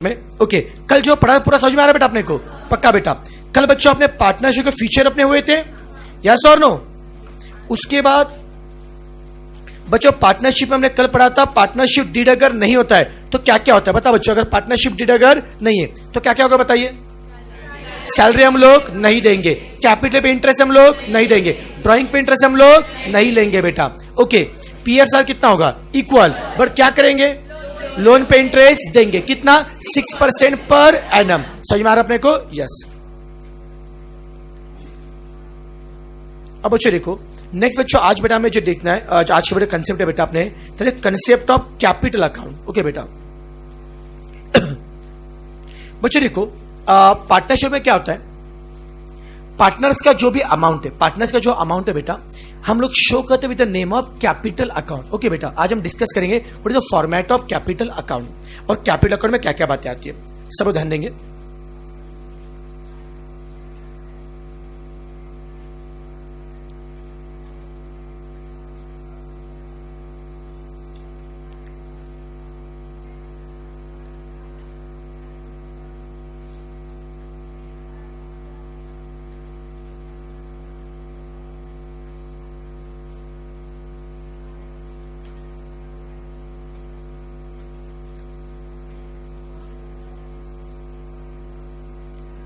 में ओके। कल जो पढ़ा पूरा समझ में आ रहा है बेटा अपने को? पक्का बेटा। कल बच्चों अपने पार्टनरशिप के फीचर अपने हुए थे, यस और नो? उसके बाद बच्चों पार्टनरशिप में हमने कल पढ़ा था पार्टनरशिप डीड अगर नहीं होता है तो क्या क्या होता है? बता बच्चों, अगर पार्टनरशिप डीड अगर नहीं है तो क्या क्या होगा बताइए? सैलरी हम लोग नहीं देंगे, कैपिटल पे इंटरेस्ट हम लोग नहीं देंगे, ड्राइंग पे इंटरेस्ट हम लोग नहीं लेंगे बेटा। ओके, पीआर कितना होगा? इक्वल, बट क्या करेंगे? लोन पे इंटरेस्ट देंगे, कितना? 6% पर एनम। समझ में आ रहा अपने को? यस। अब बच्चों देखो नेक्स्ट बच्चों, आज बेटा हमें जो देखना है, आज के बेटा कंसेप्ट है बेटा अपने concept of capital account. Okay बेटा। बच्चों देखो पार्टनरशिप में क्या होता है, पार्टनर्स का जो भी अमाउंट है, पार्टनर्स का जो अमाउंट है बेटा हम लोग शो करते with the name of capital account. Okay बेटा, आज हम डिस्कस करेंगे what is the format of capital account और कैपिटल अकाउंट में क्या क्या बातें आती है, सब ध्यान देंगे।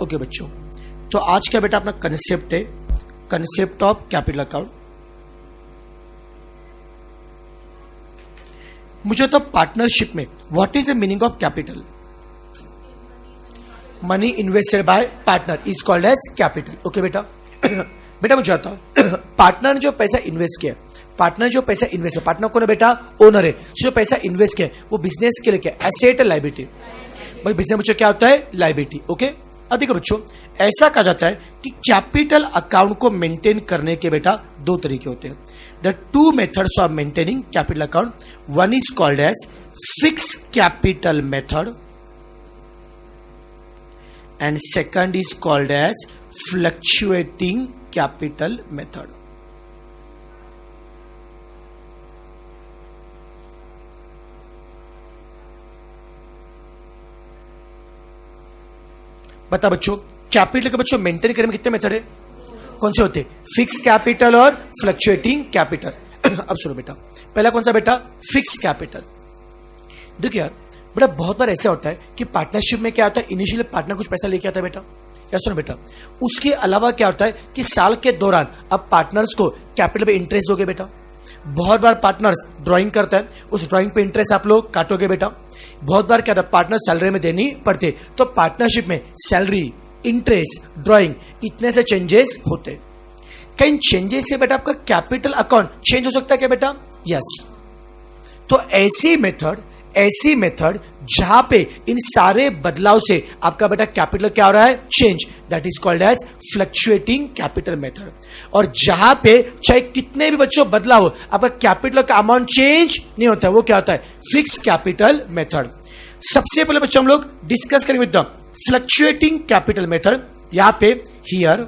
ओके बच्चों, तो आज का बेटा अपना कंसेप्ट है कंसेप्ट ऑफ कैपिटल अकाउंट। मुझे तो पार्टनरशिप में what is the meaning of capital? Money invested by partner is called as capital. Okay बेटा। बेटा मुझे आता हूं, पार्टनर ने जो पैसा इन्वेस्ट किया, पार्टनर जो पैसा इन्वेस्ट किया, पार्टनर कौन है बेटा? ओनर है। जो पैसा इन्वेस्ट किया वो बिजनेस के लिए क्या? एसेट है, लायबिलिटी। भाई बिजनेस बच्चों क्या होता है? लायबिलिटी। ओके। अब देखो बच्चों, ऐसा कहा जाता है कि कैपिटल अकाउंट को मेंटेन करने के बेटा दो तरीके होते हैं। The two methods of maintaining capital account, one is called as fix capital method and second is called as fluctuating capital method. बता बच्चों, कैपिटल के बच्चों मेंटेन करने में कितने मेथड है? कौन से होते? फिक्स कैपिटल और फ्लक्चुएटिंग कैपिटल। अब सुनो बेटा, पहला कौन सा बेटा? Fix capital. देखिए यार बेटा, बहुत बार ऐसा होता है कि पार्टनरशिप में क्या होता है, इनिशियली पार्टनर कुछ पैसा लेके आता है बेटा, या सुनो बेटा, उसके अलावा क्या होता है कि साल के दौरान अब पार्टनर्स को कैपिटल पे इंटरेस्ट दोगे बेटा। बहुत बार पार्टनर्स ड्राइंग करता है, उस ड्राइंग पे इंटरेस्ट आप लोग काटोगे बेटा। बहुत बार क्या था, पार्टनर सैलरी में देनी पड़ते, तो पार्टनरशिप में सैलरी, इंटरेस्ट, ड्राइंग, इतने से चेंजेस होते। कई चेंजेस से बेटा आपका कैपिटल अकाउंट चेंज हो सकता है क्या बेटा? यस। तो ऐसी मेथड जहां पे इन सारे बदलाव से आपका बेटा कैपिटल क्या हो रहा है? Change, that is called as fluctuating capital method. और जहां पे चाहे कितने भी बच्चों बदलाव हो, आपका कैपिटल का अमाउंट चेंज नहीं होता है, वो क्या होता है? Fix capital method. सबसे पहले बच्चों हम लोग डिस्कस करेंगे with the fluctuating capital method. यहां पे here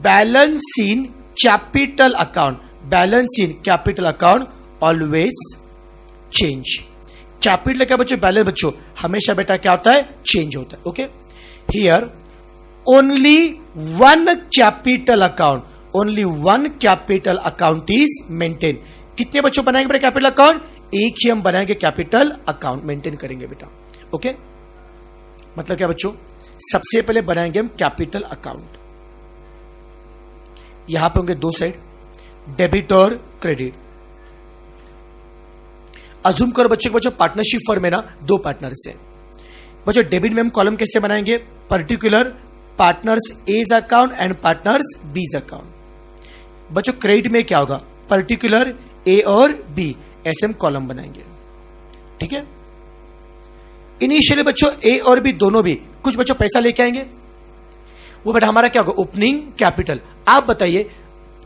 balance in capital account, balance in capital account always change. Capital क्या बच्चों? बैलेंस बच्चों हमेशा बेटा क्या होता है? चेंज होता है। Okay, here only one capital account, only one capital account is maintain. कितने बच्चों बनाएंगे बेटा कैपिटल अकाउंट? एक ही हम बनाएंगे कैपिटल अकाउंट, मेंटेन करेंगे बेटा। ओके, मतलब क्या बच्चों? सबसे पहले बनाएंगे हम कैपिटल अकाउंट। यहां पे होंगे दो साइड, डेबिट और क्रेडिट। अज्यूम करो बच्चों बच्चों पार्टनरशिप फर्म है ना, दो पार्टनर्स है बच्चों। डेबिट में हम कॉलम कैसे बनाएंगे? Particular partners A's account and partners B's account. बच्चों क्रेडिट में क्या होगा? पर्टिकुलर ए और बी, ऐसे हम कॉलम बनाएंगे। ठीक है। इनिशियली बच्चों ए और बी दोनों भी कुछ बच्चों पैसा लेके आएंगे, वो बेटा हमारा क्या होगा? Opening capital. आप बताइए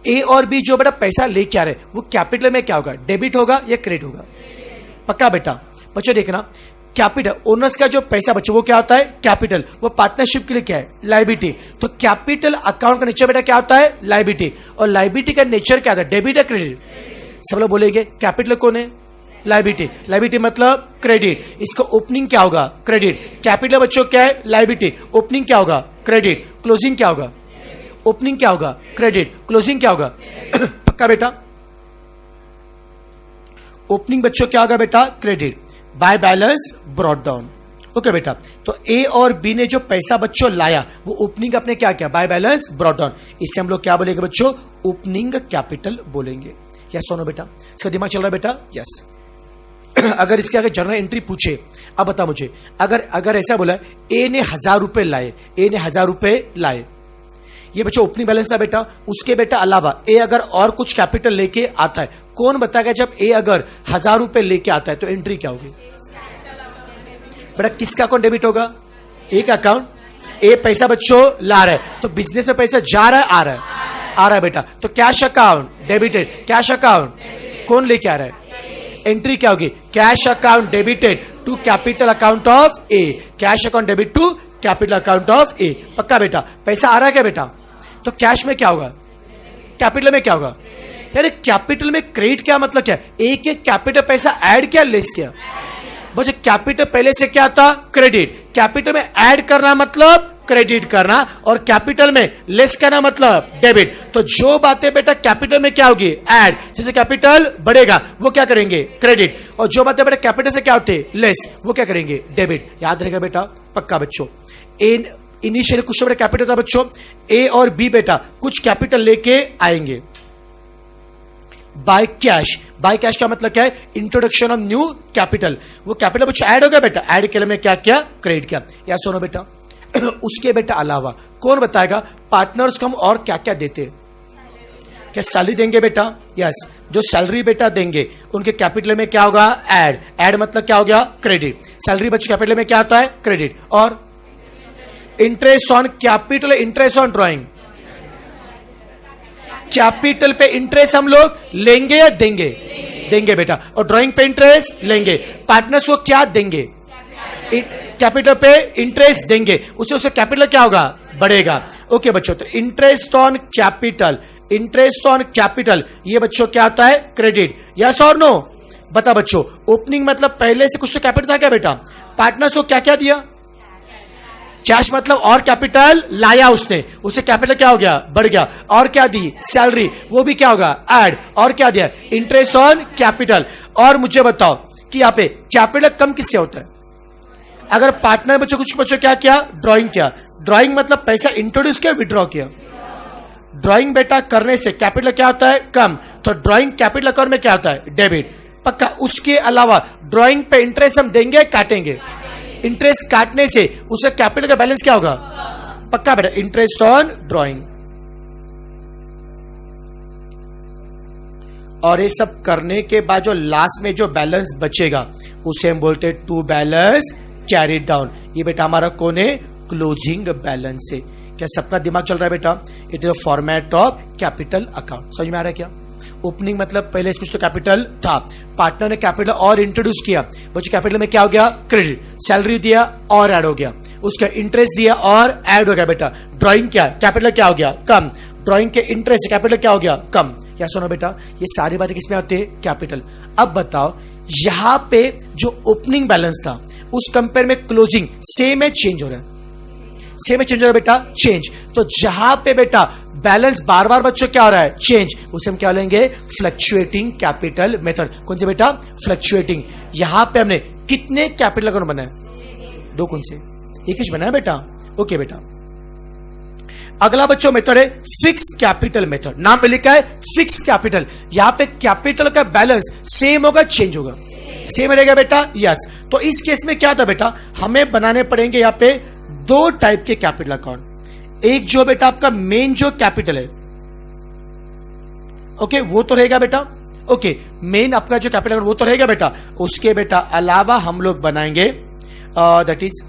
ए और बी जो बेटा पैसा लेके आ रहे वो कैपिटल में क्या होगा? डेबिट होगा या क्रेडिट होगा? पक्का बेटा। बच्चों देखना, कैपिटल ओनर्स का जो पैसा बच्चों वो क्या होता है? कैपिटल। वो पार्टनरशिप के लिए क्या है? लायबिलिटी। तो कैपिटल अकाउंट का नेचर बेटा क्या होता है? लायबिलिटी। और लायबिलिटी का नेचर क्या होता है? डेबिट या क्रेडिट? सब लोग बोलेंगे कैपिटल कौन है? लायबिलिटी, लायबिलिटी मतलब क्रेडिट, इसका ओपनिंग क्या होगा, क्रेडिट। कैपिटल बच्चों क्या है, लायबिलिटी, ओपनिंग क्या होगा, क्रेडिट, क्लोजिंग क्या होगा, ओपनिंग क्या होगा, क्रेडिट, क्लोजिंग क्या होगा पक्का बेटा, ओपनिंग बच्चों क्या होगा बेटा, credit, by balance brought down. Okay बेटा, तो ए और बी ने जो पैसा बच्चों लाया वो ओपनिंग अपने क्या किया, बाय बैलेंस ब्रॉट डाउन, इससे हम लोग क्या बोलेंगे बच्चों, ओपनिंग कैपिटल बोलेंगे। यस सुनो बेटा, इसका दिमाग चल रहा है बेटा, यस अगर इसके आगे जर्नल एंट्री पूछे, अब बता मुझे, अगर ऐसा बोला ए ने 1000 रुपए लाए, ए ने 1000 रुपए लाए, ये बच्चों ओपनिंग बैलेंस था बेटा, उसके बेटा अलावा ए अगर और कुछ कैपिटल लेके आता है, कौन बताएगा जब ए अगर 1000 रुपए लेके आता है तो एंट्री क्या होगी बेटा, किसका अकाउंट डेबिट होगा, ए का अकाउंट, ए पैसा बच्चों ला रहा है तो बिजनेस में पैसा जा रहा है, आ रहा है, आ रहा है बेटा, तो cash account debited, cash account कौन लेके आ रहा है, एंट्री क्या होगी, cash account debited to capital account of A, cash account debit to capital account of A. पक्का बेटा, पैसा आ रहा है क्या बेटा, तो कैश में क्या होगा, कैपिटल में क्या होगा, यानी कैपिटल में क्रेडिट क्या मतलब क्या, ए के कैपिटल पैसा ऐड किया लेस किया, बच्चे कैपिटल पहले से क्या था, क्रेडिट, कैपिटल में ऐड करना मतलब क्रेडिट करना और कैपिटल में लेस करना मतलब डेबिट। तो जो बातें बेटा कैपिटल में क्या होगी, ऐड, जैसे कैपिटल बढ़ेगा वो क्या करेंगे, क्रेडिट, और जो बातें बेटा कैपिटल से क्या होते लेस, वो क्या करेंगे, डेबिट। याद रहेगा बेटा पक्का बच्चों, इनिशियल कुछ बेटा कैपिटल था बच्चों, ए और बी बेटा कुछ कैपिटल लेके आएंगे, बाय कैश, बाय कैश का मतलब क्या है, इंट्रोडक्शन ऑफ न्यू कैपिटल, वो कैपिटल बच्चों ऐड हो गया बेटा, ऐड के लिए हमने क्या किया, क्रेडिट किया। या सुनो बेटा उसके बेटा अलावा कौन बताएगा पार्टनर्स को हम और क्या क्या देते हैं, क्या सैलरी देंगे बेटा, यस, जो सैलरी बेटा देंगे उनके कैपिटल में क्या होगा, ऐड, ऐड मतलब क्या हो गया, क्रेडिट, सैलरी बच्चों कैपिटल में क्या आता है, क्रेडिट, और interest on capital, interest on drawing, capital पे इंटरेस्ट हम लोग लेंगे या देंगे, देंगे बेटा, और ड्राइंग पे इंटरेस्ट लेंगे, पार्टनर्स को क्या देंगे, कैपिटल पे इंटरेस्ट देंगे, उससे कैपिटल क्या होगा, बढ़ेगा। ओके बच्चों, तो interest on capital, interest on capital ये बच्चों क्या आता है, क्रेडिट, यस और नो, बता बच्चों। ओपनिंग मतलब पहले से कुछ तो कैपिटल था क्या बेटा, पार्टनर्स को क्या क्या दिया, कैश मतलब और कैपिटल लाया उसने, उससे कैपिटल क्या हो गया, बढ़ गया, और क्या दी, सैलरी, वो भी क्या होगा, ऐड, और क्या दिया, इंटरेस्ट ऑन कैपिटल। और मुझे बताओ कि यहाँ पे कैपिटल कम किससे होता है, अगर पार्टनर बच्चों कुछ बच्चों क्या किया, ड्राइंग किया, ड्राइंग मतलब पैसा इंट्रोड्यूस किया, विड्रॉ किया, ड्राइंग बेटा करने से कैपिटल क्या होता है, कम, तो ड्राइंग कैपिटल अकाउंट में क्या होता है, डेबिट। पक्का, उसके अलावा ड्राइंग पे इंटरेस्ट हम देंगे काटेंगे, इंटरेस्ट काटने से उसका कैपिटल का बैलेंस क्या होगा, पक्का बेटा, इंटरेस्ट ऑन ड्राइंग। और ये सब करने के बाद जो लास्ट में जो बैलेंस बचेगा उसे हम बोलते हैं टू बैलेंस कैरीड डाउन। ये बेटा हमारा कौन है, क्लोजिंग बैलेंस है। क्या सबका दिमाग चल रहा है बेटा, it is a format of capital account. समझ में आ रहा है क्या, ओपनिंग मतलब पहले कुछ तो कैपिटल था, पार्टनर ने कैपिटल और इंट्रोड्यूस किया, बच्चे कैपिटल में क्या हो गया, क्रेडिट, सैलरी दिया और ऐड हो गया, उसका इंटरेस्ट दिया और ऐड हो गया बेटा, ड्राइंग क्या, कैपिटल क्या हो गया, कम, ड्राइंग के इंटरेस्ट कैपिटल क्या हो गया, कम। क्या सुनो बेटा, ये सारी बातें किसमें आती है, कैपिटल। अब बताओ यहां पे जो ओपनिंग बैलेंस था उस कंपेयर में क्लोजिंग सेम है, चेंज हो रहा है, सेम है, चेंज हो रहा है बेटा, चेंज। तो जहां पे बेटा बैलेंस बार बार बच्चों क्या हो रहा है, चेंज, उसे हम क्या लेंगे, फ्लक्चुएटिंग कैपिटल मेथड। कौन से बेटा, फ्लक्चुएटिंग। यहां पे हमने कितने कैपिटल अकाउंट बनाए, दो, कौन से, एक ही बनाया बेटा। ओके बेटा, अगला बच्चों मेथड है फिक्स कैपिटल मेथड। नाम पे लिखा है फिक्स कैपिटल। यहां पे कैपिटल का बैलेंस सेम होगा, चेंज होगा, सेम रहेगा बेटा, यस। तो इस केस में क्या था बेटा, हमें बनाने पड़ेंगे यहां पे दो टाइप के कैपिटल अकाउंट। एक जो बेटा आपका मेन जो कैपिटल है, ओके, वो तो रहेगा बेटा, ओके, मेन आपका जो कैपिटल वो तो रहेगा बेटा। उसके बेटा अलावा हम लोग बनाएंगे दैट इज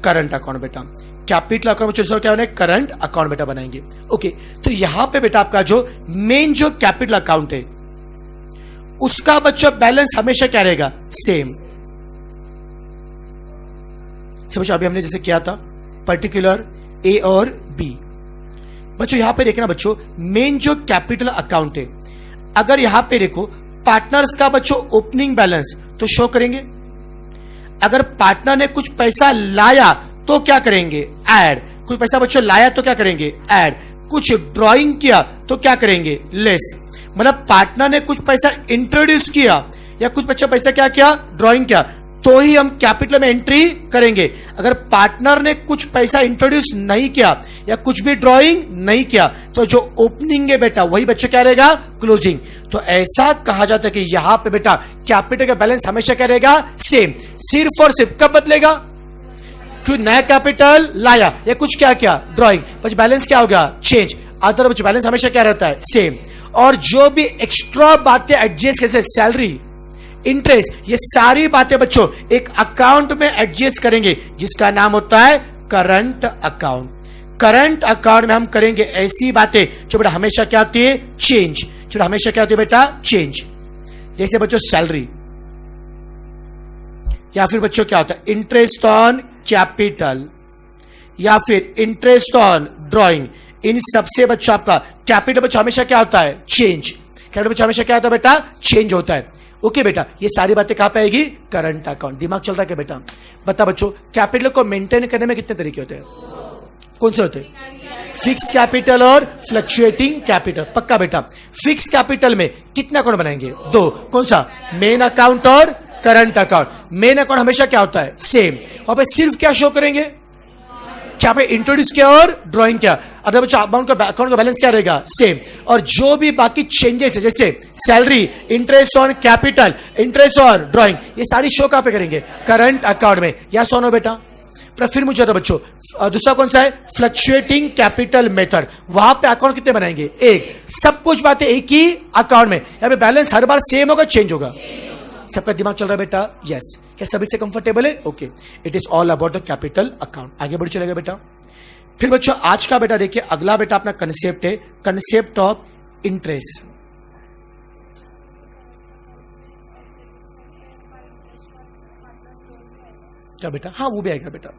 करंट अकाउंट बेटा। कैपिटल अकाउंट में क्या बने, करंट अकाउंट बेटा बनाएंगे। ओके, तो यहां पे बेटा आपका जो मेन जो कैपिटल अकाउंट है उसका बच्चों बैलेंस हमेशा क्या रहेगा, सेम। समझो अभी हमने जैसे किया था पर्टिकुलर ए और बी। बच्चों यहां पे देखना बच्चों, मेन जो कैपिटल अकाउंट है, अगर यहां पे देखो पार्टनर्स का बच्चों ओपनिंग बैलेंस तो शो करेंगे। अगर पार्टनर ने कुछ पैसा लाया तो क्या करेंगे, ऐड। कुछ पैसा बच्चों लाया तो क्या करेंगे, ऐड। कुछ ड्राइंग किया तो क्या करेंगे, लेस। मतलब पार्टनर ने कुछ पैसा इंट्रोड्यूस किया या कुछ पैसा क्या किया, ड्राइंग किया, तो ही हम कैपिटल में एंट्री करेंगे। अगर पार्टनर ने कुछ पैसा इंट्रोड्यूस नहीं किया या कुछ भी ड्राइंग नहीं किया तो जो ओपनिंग है बेटा वही बच्चे क्या रहेगा, क्लोजिंग। तो ऐसा कहा जाता है कि यहां पे बेटा कैपिटल का बैलेंस हमेशा क्या रहेगा, सेम। सिर्फ और सिर्फ कब बदलेगा, जो नया कैपिटल लाया या कुछ क्या किया, ड्राइंग, बस बैलेंस क्या हो गया, चेंज। अदर बैलेंस हमेशा क्या रहता है, सेम। और जो भी एक्स्ट्रा बातें एडजस्ट कैसे, सैलरी, इंटरेस्ट, ये सारी बातें बच्चों एक अकाउंट में एडजस्ट करेंगे जिसका नाम होता है करंट अकाउंट। करंट अकाउंट में हम करेंगे ऐसी बातें जो बेटा हमेशा क्या होती है, चेंज। जो हमेशा क्या होती है बेटा, चेंज। जैसे बच्चों सैलरी, या फिर बच्चों क्या होता है, इंटरेस्ट ऑन कैपिटल, या फिर इंटरेस्ट ऑन ड्राइंग। इन सबसे बच्चों आपका कैपिटल बच्चों हमेशा क्या होता है, चेंज। कैपिटल बच्चों हमेशा क्या होता है बेटा, चेंज होता है। ओके बेटा, ये सारी बातें कहां पे आएगी, करंट अकाउंट। दिमाग चल रहा है क्या बेटा, बता बच्चों कैपिटल को मेंटेन करने में कितने तरीके होते हैं, कौन से होते हैं, फिक्स कैपिटल और फ्लक्चुएटिंग कैपिटल। पक्का बेटा, फिक्स कैपिटल में कितना अकाउंट बनाएंगे, दो। कौन सा, मेन अकाउंट और करंट अकाउंट। मेन अकाउंट हमेशा क्या होता है, सेम। वहां पे सिर्फ क्या शो करेंगे, क्या पे इंट्रोड्यूस किया और ड्राइंग किया। अगर बच्चों अकाउंट का बैलेंस क्या रहेगा, सेम। और जो भी बाकी चेंजेस है जैसे salary, interest on capital, interest on drawing, ये सारी शो कहां पे करेंगे, करंट अकाउंट में। या सोनो बेटा, पर फिर मुझे आता बच्चों दूसरा कौन सा है, फ्लक्चुएटिंग कैपिटल मेथड। वहां पे अकाउंट कितने बनाएंगे, एक। सब कुछ बातें एक ही अकाउंट में, यहाँ पे बैलेंस हर बार सेम होगा, चेंज होगा। सबका दिमाग चल रहा है बेटा, यस। क्या सभी से कंफर्टेबल है, okay. It is all about the capital account. आगे बढ़ चलेगा बेटा। फिर बच्चों आज का बेटा देखिए अगला बेटा अपना कंसेप्ट है, कंसेप्ट ऑफ इंटरेस्ट। क्या बेटा, हाँ वो भी आएगा बेटा।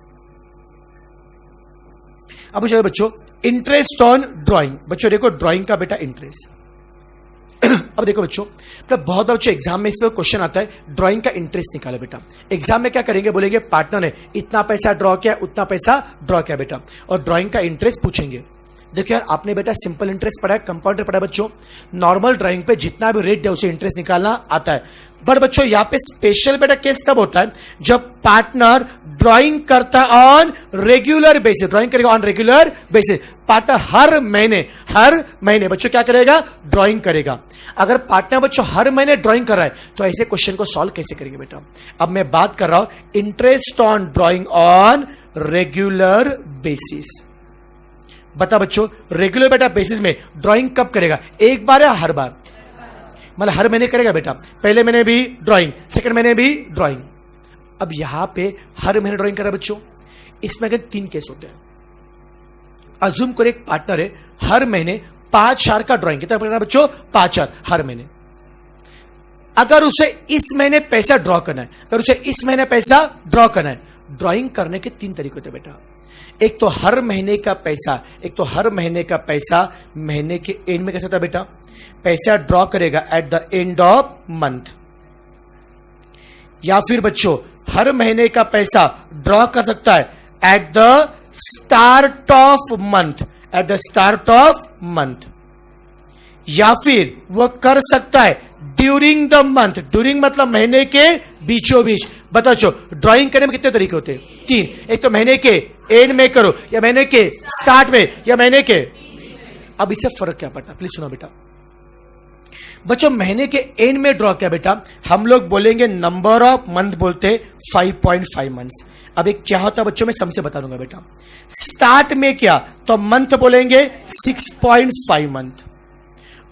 अब चलो बच्चों, इंटरेस्ट ऑन ड्राइंग। बच्चों देखो ड्राइंग का बेटा इंटरेस्ट। अब देखो बच्चों, बहुत बच्चों एग्जाम में इस पर क्वेश्चन आता है, ड्राइंग का इंटरेस्ट निकालो बेटा। एग्जाम में क्या करेंगे, बोलेंगे पार्टनर ने इतना पैसा ड्रॉ किया, उतना पैसा ड्रॉ किया बेटा, और ड्राइंग का इंटरेस्ट पूछेंगे। देखिए यार, आपने बेटा सिंपल इंटरेस्ट पढ़ा है, कंपाउंड पढ़ा है बच्चों। नॉर्मल ड्राइंग पे जितना भी रेट है उसे इंटरेस्ट निकालना आता है। बट बच्चों यहाँ पे स्पेशल बेटा केस तब होता है जब पार्टनर ड्राइंग करता है ऑन रेगुलर बेसिस। ड्राइंग करेगा ऑन रेगुलर बेसिस। पार्टनर हर महीने बच्चों क्या करेगा, ड्राइंग करेगा। अगर पार्टनर बच्चों हर महीने ड्राइंग कर रहा है तो ऐसे क्वेश्चन को सॉल्व कैसे करेंगे बेटा। अब मैं बात कर रहा हूं interest on drawing on regular basis. बता बच्चों, रेगुलर बेटा बेसिस में ड्राइंग कब करेगा, एक बार या हर बार, मतलब हर महीने करेगा बेटा। पहले महीने भी ड्राइंग, सेकंड महीने भी ड्राइंग। अब यहां पे हर महीने ड्राइंग कर रहा है बच्चों। इसमें अगर 3 केस होते हैं। अज्यूम करो एक पार्टनर है, हर महीने 5,000 का ड्राइंग, कितना करना है बच्चों, 5,000 हर महीने। अगर उसे इस महीने पैसा ड्रॉ करना है, अगर उसे इस महीने पैसा ड्रॉ करना है, ड्राइंग करने के 3 तरीके होते हैं बेटा। एक तो हर महीने का पैसा, एक तो हर महीने का पैसा महीने के एंड में कैसे होता है बेटा, पैसा ड्रॉ करेगा at the end of month. या फिर बच्चों हर महीने का पैसा ड्रॉ कर सकता है at the start of month, at the start of month. या फिर वह कर सकता है ड्यूरिंग द मंथ, ड्यूरिंग मतलब महीने के बीचों बीच। बताओ ड्राइंग करने में कितने तरीके होते हैं, 3। एक तो महीने के एंड में करो, या महीने के स्टार्ट में, या महीने के। अब इससे फर्क क्या पड़ता, प्लीज सुनो बेटा। बच्चों महीने के एंड में ड्रॉ किया बेटा, हम लोग बोलेंगे नंबर ऑफ मंथ बोलते 5.5 मंथ्स। अब एक क्या होता है बच्चों, मैं समझे बता दूंगा बेटा। स्टार्ट में क्या तो मंथ बोलेंगे 6.5 मंथ,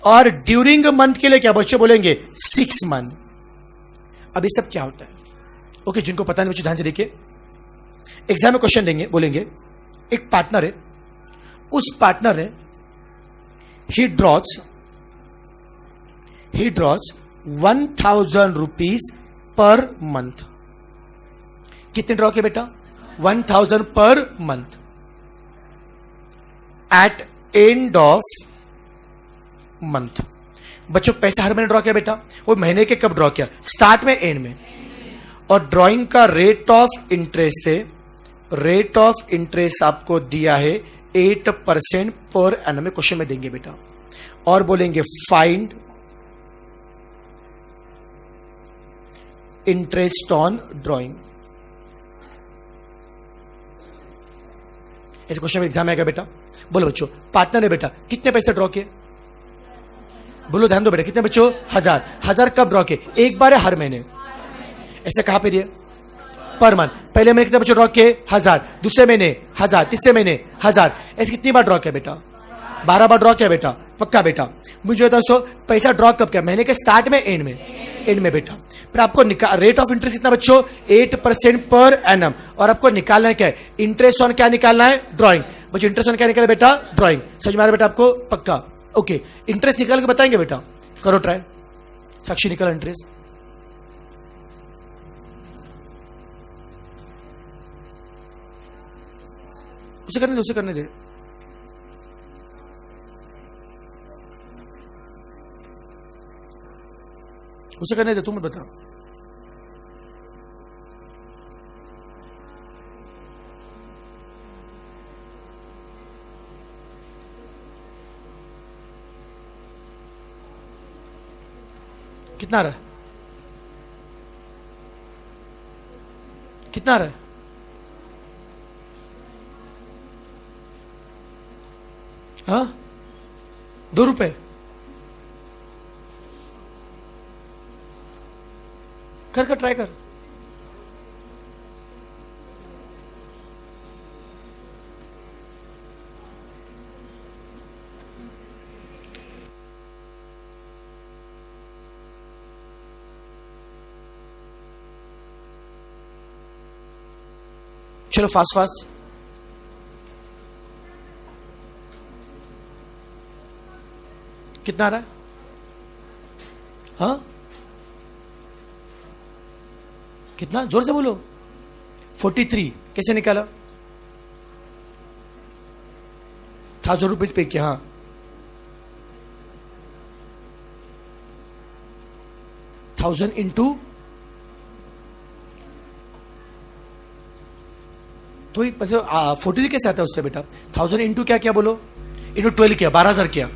और ड्यूरिंग मंथ के लिए क्या बच्चे बोलेंगे 6 मंथ। अब ये सब क्या होता है, ओके जिनको पता नहीं बच्चों ध्यान से देखिए। एग्जाम में क्वेश्चन देंगे, बोलेंगे एक पार्टनर है, उस पार्टनर ने ही ड्रॉज 1,000 रुपीज पर मंथ। कितने ड्रॉ किए बेटा, 1,000 per month. At end of month बच्चों पैसा हर महीने ड्रॉ किया बेटा, वो महीने के कब ड्रॉ किया, स्टार्ट में एंड में। और ड्रॉइंग का रेट ऑफ इंटरेस्ट है, रेट ऑफ इंटरेस्ट आपको दिया है 8% पर एनम में, क्वेश्चन में देंगे बेटा। और बोलेंगे फाइंड इंटरेस्ट ऑन ड्रॉइंग, ऐसे क्वेश्चन में एग्जाम आएगा बेटा। बोलो बच्चों, पार्टनर है बेटा, कितने पैसे ड्रॉ किए, बोलो ध्यान दो बेटा, कितने बच्चों, 1000। 1000 कब ड्रॉ किए, एक बार है हर महीने, ऐसे कहां पे दिए, पर मंथ। पहले महीने कितने बच्चों ड्रॉ किए, 1000, दूसरे महीने 1000, तीसरे महीने 1000, ऐसे कितनी बार ड्रॉ किया बेटा, 12 बार ड्रॉ किया बेटा, पक्का बेटा। मुझे बताओ सो पैसा ड्रॉ कब किया, महीने के स्टार्ट में एंड में, एंड में बेटा। फिर आपको रेट ऑफ इंटरेस्ट कितना बच्चों, 8% पर एनम। और आपको निकालना है क्या है, इंटरेस्ट ऑन क्या निकालना है, ड्रॉइंग। बच्चों इंटरेस्ट ऑन क्या निकाले बेटा, ड्रॉइंग। समझ में आ रहा है बेटा आपको, पक्का, ओके। इंटरेस्ट निकाल के बताएंगे बेटा, करो ट्राई। साक्षी निकाला इंटरेस्ट, उसे करने दे, उसे करने दे। उसे करने दे, तुम मत बता। कितना आ रहा है, कितना आ रहा है, हाँ, 2 रुपए। कर ट्राई कर। चलो फास्ट फास्ट, कितना आ रहा है, हाँ कितना, जोर से बोलो। 43 कैसे निकाला, 1000 रुपीज पे किया, हाँ 1000 इंटू, तो 43 कैसे आता है उससे बेटा, 1000 इंटू क्या किया बोलो, इंटू 12 किया, 12000 किया।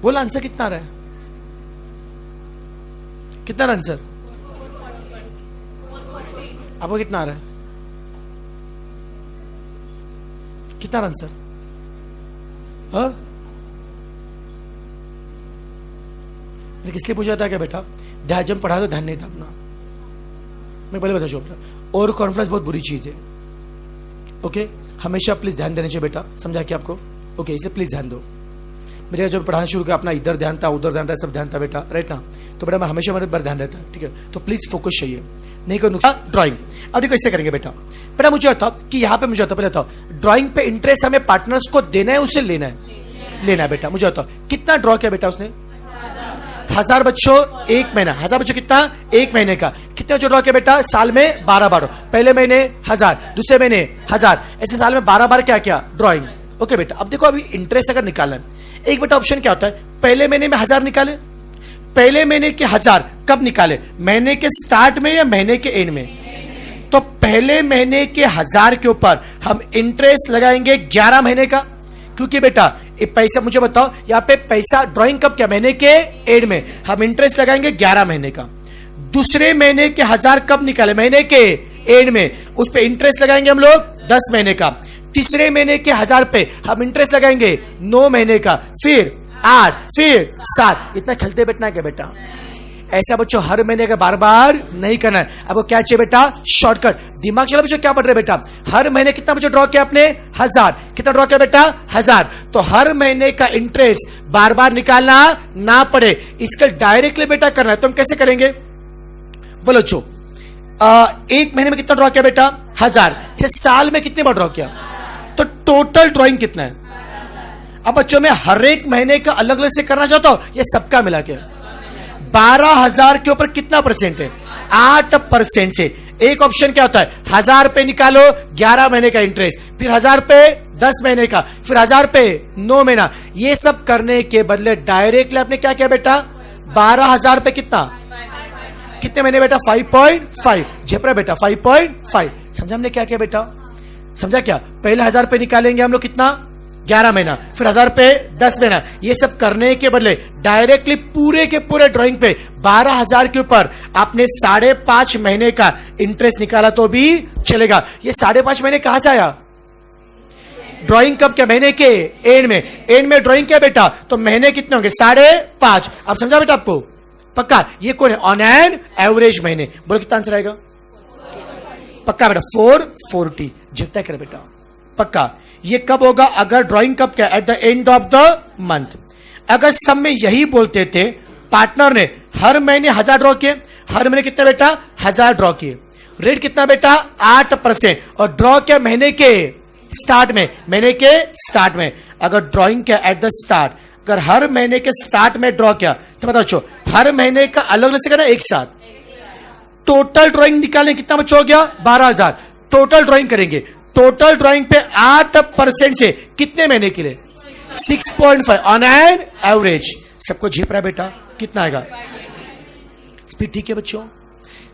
बोला आंसर कितना आ रहा है, कितना आंसर आपको, कितना आ रहा है, कितना आंसर, हाँ किस लिए पूछा था क्या बेटा, ध्यान जब पढ़ा तो ध्यान नहीं था अपना। मैं पहले बता चुका बेटा, और कॉन्फ्रेंस बहुत बुरी चीज है, ओके। हमेशा प्लीज ध्यान देना चाहिए बेटा, समझा क्या आपको, ओके। इसलिए प्लीज ध्यान दो। मेरे जब पढ़ाना शुरू किया, अपना इधर ध्यान था, उधर ध्यान था, सब ध्यान था बेटा, राइट ना। तो बेटा मैं हमेशा मेरे पर ध्यान रहता है, ठीक है। तो प्लीज फोकस चाहिए, नहीं कोई नुकसान। ड्राइंग अब देखो इससे करेंगे बेटा। बेटा मुझे बताओ कि यहाँ पे मुझे बताओ, पहले बताओ ड्राइंग पे इंटरेस्ट हमें पार्टनर्स को देना है, उसे लेना है, लेना है बेटा। मुझे बताओ कितना ड्रॉ किया बेटा उसने, 1000 बच्चों एक महीना, 1000 बच्चों कितना, एक महीने का। कितने बच्चों ड्रॉ किया बेटा, साल में 12 बार। पहले महीने 1000, दूसरे महीने 1000, ऐसे साल में 12 बार क्या किया, ड्रॉइंग, ओके बेटा। अब देखो अभी इंटरेस्ट अगर निकालना है, एक बेटा ऑप्शन क्या होता है, पहले महीने में 1000 निकाले, पहले महीने के 1000 कब निकाले, महीने के स्टार्ट में या महीने के एंड में। तो पहले महीने के 1000 के ऊपर हम इंटरेस्ट लगाएंगे 11 महीने का, क्योंकि बेटा ये पैसा, मुझे बताओ यहाँ पे पैसा ड्राइंग कब क्या, महीने के एंड में, हम इंटरेस्ट लगाएंगे 11 महीने का। दूसरे महीने के 1000 कब निकाले, महीने के एंड में, उस पे इंटरेस्ट लगाएंगे हम लोग 10 महीने का। तीसरे महीने के 1000 पे हम इंटरेस्ट लगाएंगे 9 महीने का, फिर 8, फिर 7। इतना खेलते बैठना है क्या बेटा, ऐसा बच्चों हर महीने का बार बार नहीं करना है। आपको क्या चाहिए बेटा, शॉर्टकट। दिमाग चला बच्चों, क्या पढ़ रहे बेटा, हर महीने कितना बच्चों ड्रॉ किया आपने, 1000, कितना ड्रॉ किया बेटा, 1000। तो हर महीने का इंटरेस्ट बार बार निकालना ना पड़े, इसका डायरेक्टली बेटा करना है। तो हम कैसे करेंगे बोलो बच्चों, एक महीने में कितना ड्रॉ किया बेटा, 1000 से साल में कितने बार ड्रॉ किया, तो टोटल ड्रॉइंग कितना है। अब बच्चों में हर एक महीने का अलग अलग से करना चाहता हूं, ये सबका मिला के 12000 के ऊपर कितना परसेंट है, 8% से। एक ऑप्शन क्या होता है, 1000 रुपए निकालो 11 महीने का इंटरेस्ट, फिर 1000 रुपए 10 महीने का, फिर 1000 रुपए 9 महीना। ये सब करने के बदले डायरेक्टली आपने क्या किया बेटा, 12,000 रुपए कितने महीने बेटा, 5.5 झेपरा बेटा, 5.5। समझा हमने क्या किया बेटा, समझा क्या? पहले 1000 रुपए निकालेंगे हम लोग, कितना, 11 महीना, फिर 1000 रुपए 10 महीना। ये सब करने के बदले डायरेक्टली पूरे के पूरे ड्राइंग पे 12,000 के ऊपर आपने 5.5 महीने का इंटरेस्ट निकाला तो भी चलेगा। ये 5.5 महीने कहां से आया? ड्राइंग कब क्या, महीने के एंड में। एंड में ड्राइंग क्या बेटा, तो महीने कितने होंगे, 5.5। अब समझा बेटा आपको, पक्का? ये कौन है, ऑन एन एवरेज महीने। बोलो कितना आंसर आएगा, पक्का बेटा? 440 जितना करे बेटा, पक्का। ये कब होगा, अगर ड्राइंग कब क्या, at the end of the month. अगर सब में यही बोलते थे, पार्टनर ने हर महीने 1000 ड्रॉ किए, हर महीने कितने बेटा, 1000 ड्रॉ किए, रेट कितना बेटा, 8%, और ड्रॉ क्या, महीने के स्टार्ट में, महीने के स्टार्ट में। अगर ड्रॉइंग क्या, एट द स्टार्ट, अगर हर महीने के स्टार्ट में ड्रॉ किया तो बताओ, हर महीने का अलग अलग से करना, एक साथ। टोटल ड्राइंग निकालें, कितना बच्चा हो गया, 12,000। टोटल ड्राइंग करेंगे, टोटल ड्राइंग पे 8% से कितने महीने के लिए, 6.5 ऑन एन एवरेज। सबको झेप रहा है बेटा, कितना आएगा, स्पीड ठीक है बच्चों?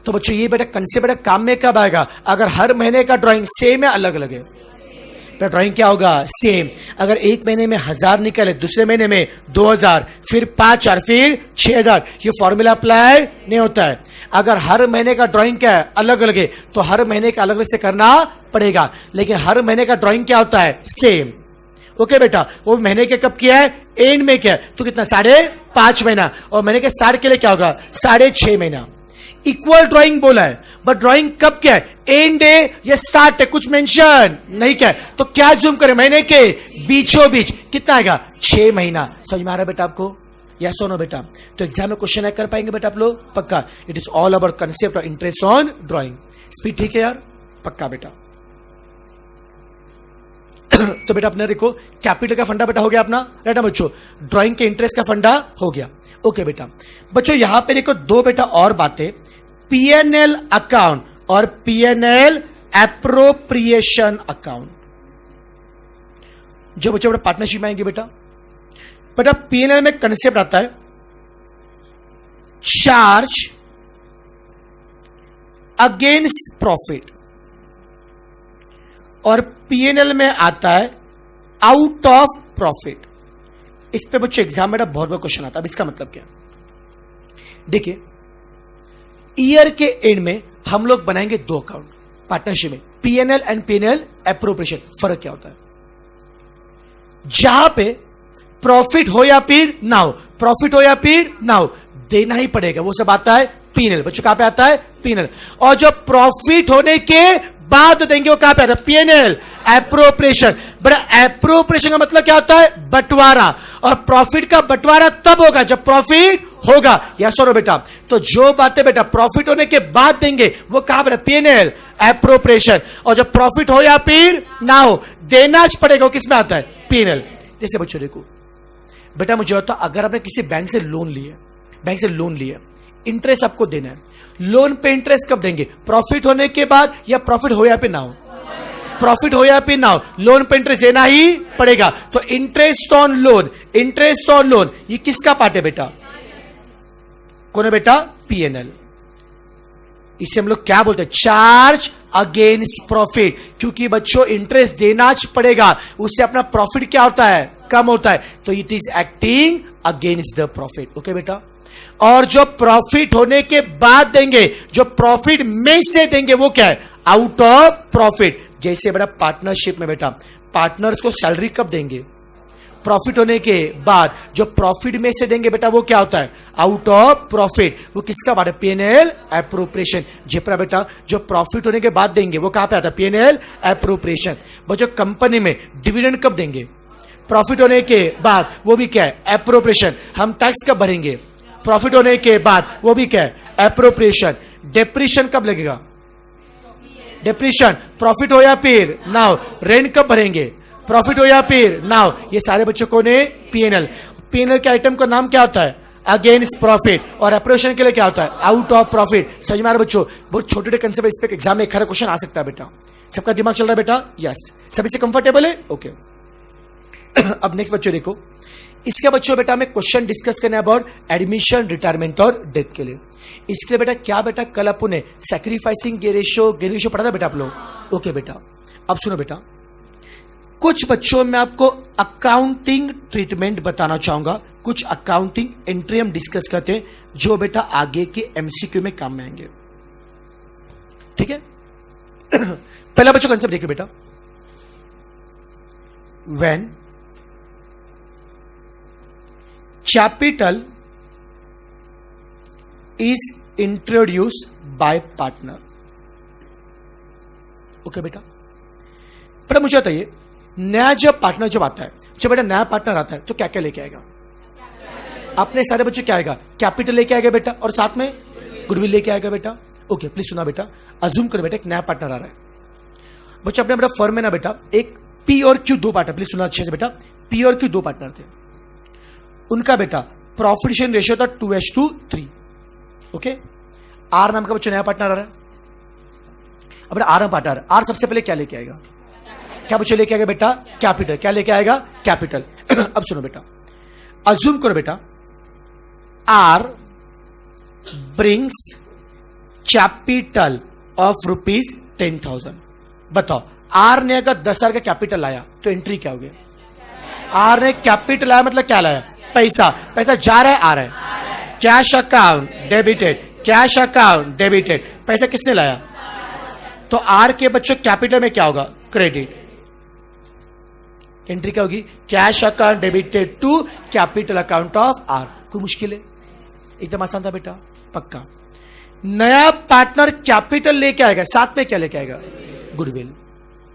तो बच्चों ये बेटा कंसेप्ट बेटा काम में कब आएगा, अगर हर महीने का ड्राइंग सेम है, अलग अलग है। तो ड्राइंग क्या होगा, सेम। अगर एक महीने में 1000 निकले, दूसरे महीने में 2000, फिर 5000, फिर 6000, ये फॉर्मूला अप्लाई नहीं होता है। अगर हर महीने का ड्राइंग क्या है, अलग अलग है, तो हर महीने का अलग अलग से करना पड़ेगा। लेकिन हर महीने का ड्राइंग क्या होता है, सेम। ओके बेटा, वो महीने के कब किया है, एंड में किया है, तो कितना, 5.5 महीना, और महीने के स्टार्ट के लिए क्या होगा, 6.5 महीना। इक्वल ड्राइंग बोला है, बट ड्राइंग कब क्या है, एंड है या स्टार्ट है, कुछ मेंशन नहीं क्या है। तो क्या जूम करें, महीने के बीचों बीच, कितना आएगा, 6 महीना। समझ में आ रहा है बेटा आपको, या सुनो बेटा? तो एग्जाम में क्वेश्चन कर पाएंगे बेटा आप लोग, पक्का? It is all about concept of interest on drawing. Speed ठीक है यार, पक्का बेटा? तो बेटा अपने देखो, कैपिटल का फंडा बेटा हो गया अपना, राइट ना बच्चों? ड्राइंग के इंटरेस्ट का फंडा हो गया। ओके बेटा, बच्चों यहां पे देखो दो बेटा और बातें, पीएनएल अकाउंट और पीएनएल एप्रोप्रिएशन अकाउंट। जो बच्चों बेटा पार्टनरशिप में आएंगे बेटा पीएनएल में कंसेप्ट आता है चार्ज अगेंस्ट प्रॉफिट, और पीएनएल में आता है आउट ऑफ प्रॉफिट। इस पे बच्चों एग्जाम में बहुत बड़ा क्वेश्चन आता है। अब इसका मतलब क्या, देखिए ईयर के एंड में हम लोग बनाएंगे 2 अकाउंट पार्टनरशिप में, पीएनएल एंड पीएनएल एप्रोप्रिएशन। फर्क क्या होता है, जहां पे प्रॉफिट हो या फिर ना हो, प्रॉफिट हो या फिर ना हो, देना ही पड़ेगा, वो सब आता है पीएनएल। बच्चों कहां पे आता है, पीएनएल। और जो प्रॉफिट होने के बाद देंगे वो कहां पे आता है, पीएनएल एप्रोप्रिएशन। बड़ा एप्रोप्रिएशन का मतलब क्या होता है, बंटवारा, और प्रॉफिट का बंटवारा तब होगा जब प्रॉफिट होगा। या सुनो बेटा, तो जो बातें बेटा प्रॉफिट होने के बाद देंगे वो कहां पर, पीएनएल एप्रोप्रिएशन। और जब प्रॉफिट हो या फिर ना हो, देना पड़ेगा, किसमें आता है, पीएनएल। जैसे बच्चों देखो बेटा, मुझे होता अगर आपने किसी बैंक से लोन लिया, इंटरेस्ट आपको देना है, लोन पे इंटरेस्ट कब देंगे, प्रॉफिट होने के बाद या प्रॉफिट हो या फिर ना हो, प्रॉफिट हो या फिर ना हो, लोन पे इंटरेस्ट देना ही पड़ेगा। तो इंटरेस्ट ऑन लोन ये किसका पार्ट है बेटा, कौन है बेटा, पीएनएल। इसे हम लोग क्या बोलते हैं, चार्ज अगेंस्ट प्रॉफिट। क्योंकि बच्चों इंटरेस्ट देना पड़ेगा, उससे अपना प्रॉफिट क्या होता है, कम होता है, तो it is acting against the profit. Okay बेटा, और जो प्रॉफिट होने के बाद देंगे, जो प्रॉफिट में से देंगे वो क्या है, आउट ऑफ प्रॉफिट। जैसे बेटा पार्टनरशिप में बेटा पार्टनर्स को सैलरी कब देंगे, प्रॉफिट होने के बाद। जो प्रॉफिट में से देंगे बेटा वो क्या होता है, आउट ऑफ प्रॉफिट। वो किसका बात है, पीएनएल एप्रोप्रिएशन। जेपरा बेटा जो प्रॉफिट होने के बाद देंगे वो कहां पे आता है, पीएनएल एप्रोप्रिएशन। बच्चों कंपनी में डिविडेंड कब देंगे, प्रॉफिट होने के बाद, वो भी क्या है, एप्रोप्रिएशन। हम टैक्स कब भरेंगे, प्रॉफिट होने के बाद, वो भी क्या है, एप्रोप्रिएशन। डेप्रिएशन कब लगेगा, डेप्रिएशन प्रॉफिट हो या फिर ना हो। रेंट कब भरेंगे, प्रॉफिट हो या फिर ना हो। ये सारे बच्चों को ने पीएनएल। पीएनएल के आइटम का नाम क्या होता है, अगेंस्ट प्रॉफिट, और अप्रोशन के लिए क्या होता है, आउट ऑफ प्रॉफिट। समझ में आ रहा बच्चों, बहुत छोटे छोटे कंसेप्ट, इस पे एग्जाम में एक खरा क्वेश्चन आ सकता है बेटा। सबका दिमाग चल रहा है बेटा? यस। सभी से कंफर्टेबल है? ओके। अब नेक्स्ट बच्चों देखो, इसके बच्चों बेटा में क्वेश्चन डिस्कस करने अबाउट एडमिशन, रिटायरमेंट और डेथ के लिए। इसके लिए बेटा क्या बेटा, कल अपन ने सैक्रिफाइसिंग गेन रेशियो पढ़ा था बेटा आप लोग? ओके बेटा, अब सुनो बेटा, कुछ बच्चों में आपको अकाउंटिंग ट्रीटमेंट बताना चाहूंगा, कुछ अकाउंटिंग एंट्री हम डिस्कस करते हैं जो बेटा आगे के एमसीक्यू में काम में आएंगे। ठीक है? पहला बच्चों कंसेप्ट देखिए बेटा, when capital is introduce by partner. Okay बेटा, पर मुझे बताइए, नया जब पार्टनर जब आता है, जब बेटा नया पार्टनर आता है तो क्या क्या लेके आएगा? अपने सारे बच्चे क्या आएगा? कैपिटल लेके आएगा बेटा, और साथ में गुडविल लेके आएगा बेटा। ओके, प्लीज सुना बेटा, अज्यूम करो बेटा एक नया पार्टनर आ रहा है बच्चा अपने बेटा फर्म में ना बेटा, एक पी और क्यू दो पार्टनर, प्लीज सुना अच्छे से बेटा, पी और क्यू दो पार्टनर थे, उनका बेटा प्रॉफिट शेयरिंग रेशियो था 2:3। ओके, आर नाम का बच्चा नया पार्टनर आ रहा है। अब बेटा आर पार्टनर, आर सबसे पहले क्या लेके आएगा? क्या बच्चे लेके आएगा बेटा? कैपिटल। क्या लेके आएगा? कैपिटल। अब सुनो बेटा, अज्यूम करो बेटा, आर ब्रिंग्स कैपिटल ऑफ ₹10,000। बताओ, आर ने अगर 10,000 का कैपिटल लाया तो एंट्री क्या होगी? आर ने कैपिटल लाया मतलब क्या लाया? पैसा। पैसा जा रहा है, आ रहा है, cash account debited, cash account debited. पैसा किसने लाया? तो आर के बच्चों कैपिटल में क्या होगा? क्रेडिट। एंट्री क्या होगी? Cash account debited to capital account of R. कोई मुश्किल है? एकदम आसान था बेटा, पक्का। नया पार्टनर कैपिटल लेके आएगा, साथ में क्या लेके आएगा? गुडविल।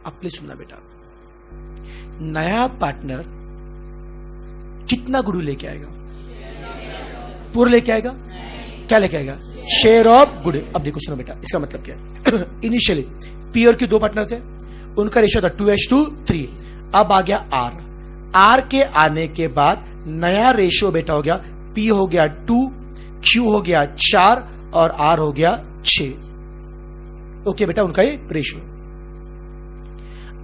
अब प्लीज सुनना बेटा, नया पार्टनर कितना गुडविल लेके आएगा? पूरा लेके आएगा? क्या लेके आएगा? Share of goodwill. अब देखो सुनो बेटा, इसका मतलब क्या है? इनिशियली पी और क्यू दो पार्टनर थे, उनका रेशियो था 2:3। अब आ गया आर, आर के आने के बाद नया रेशियो बेटा हो गया, पी हो गया 2, क्यू हो गया 4 और आर हो गया 6। ओके बेटा, उनका ये रेशियो।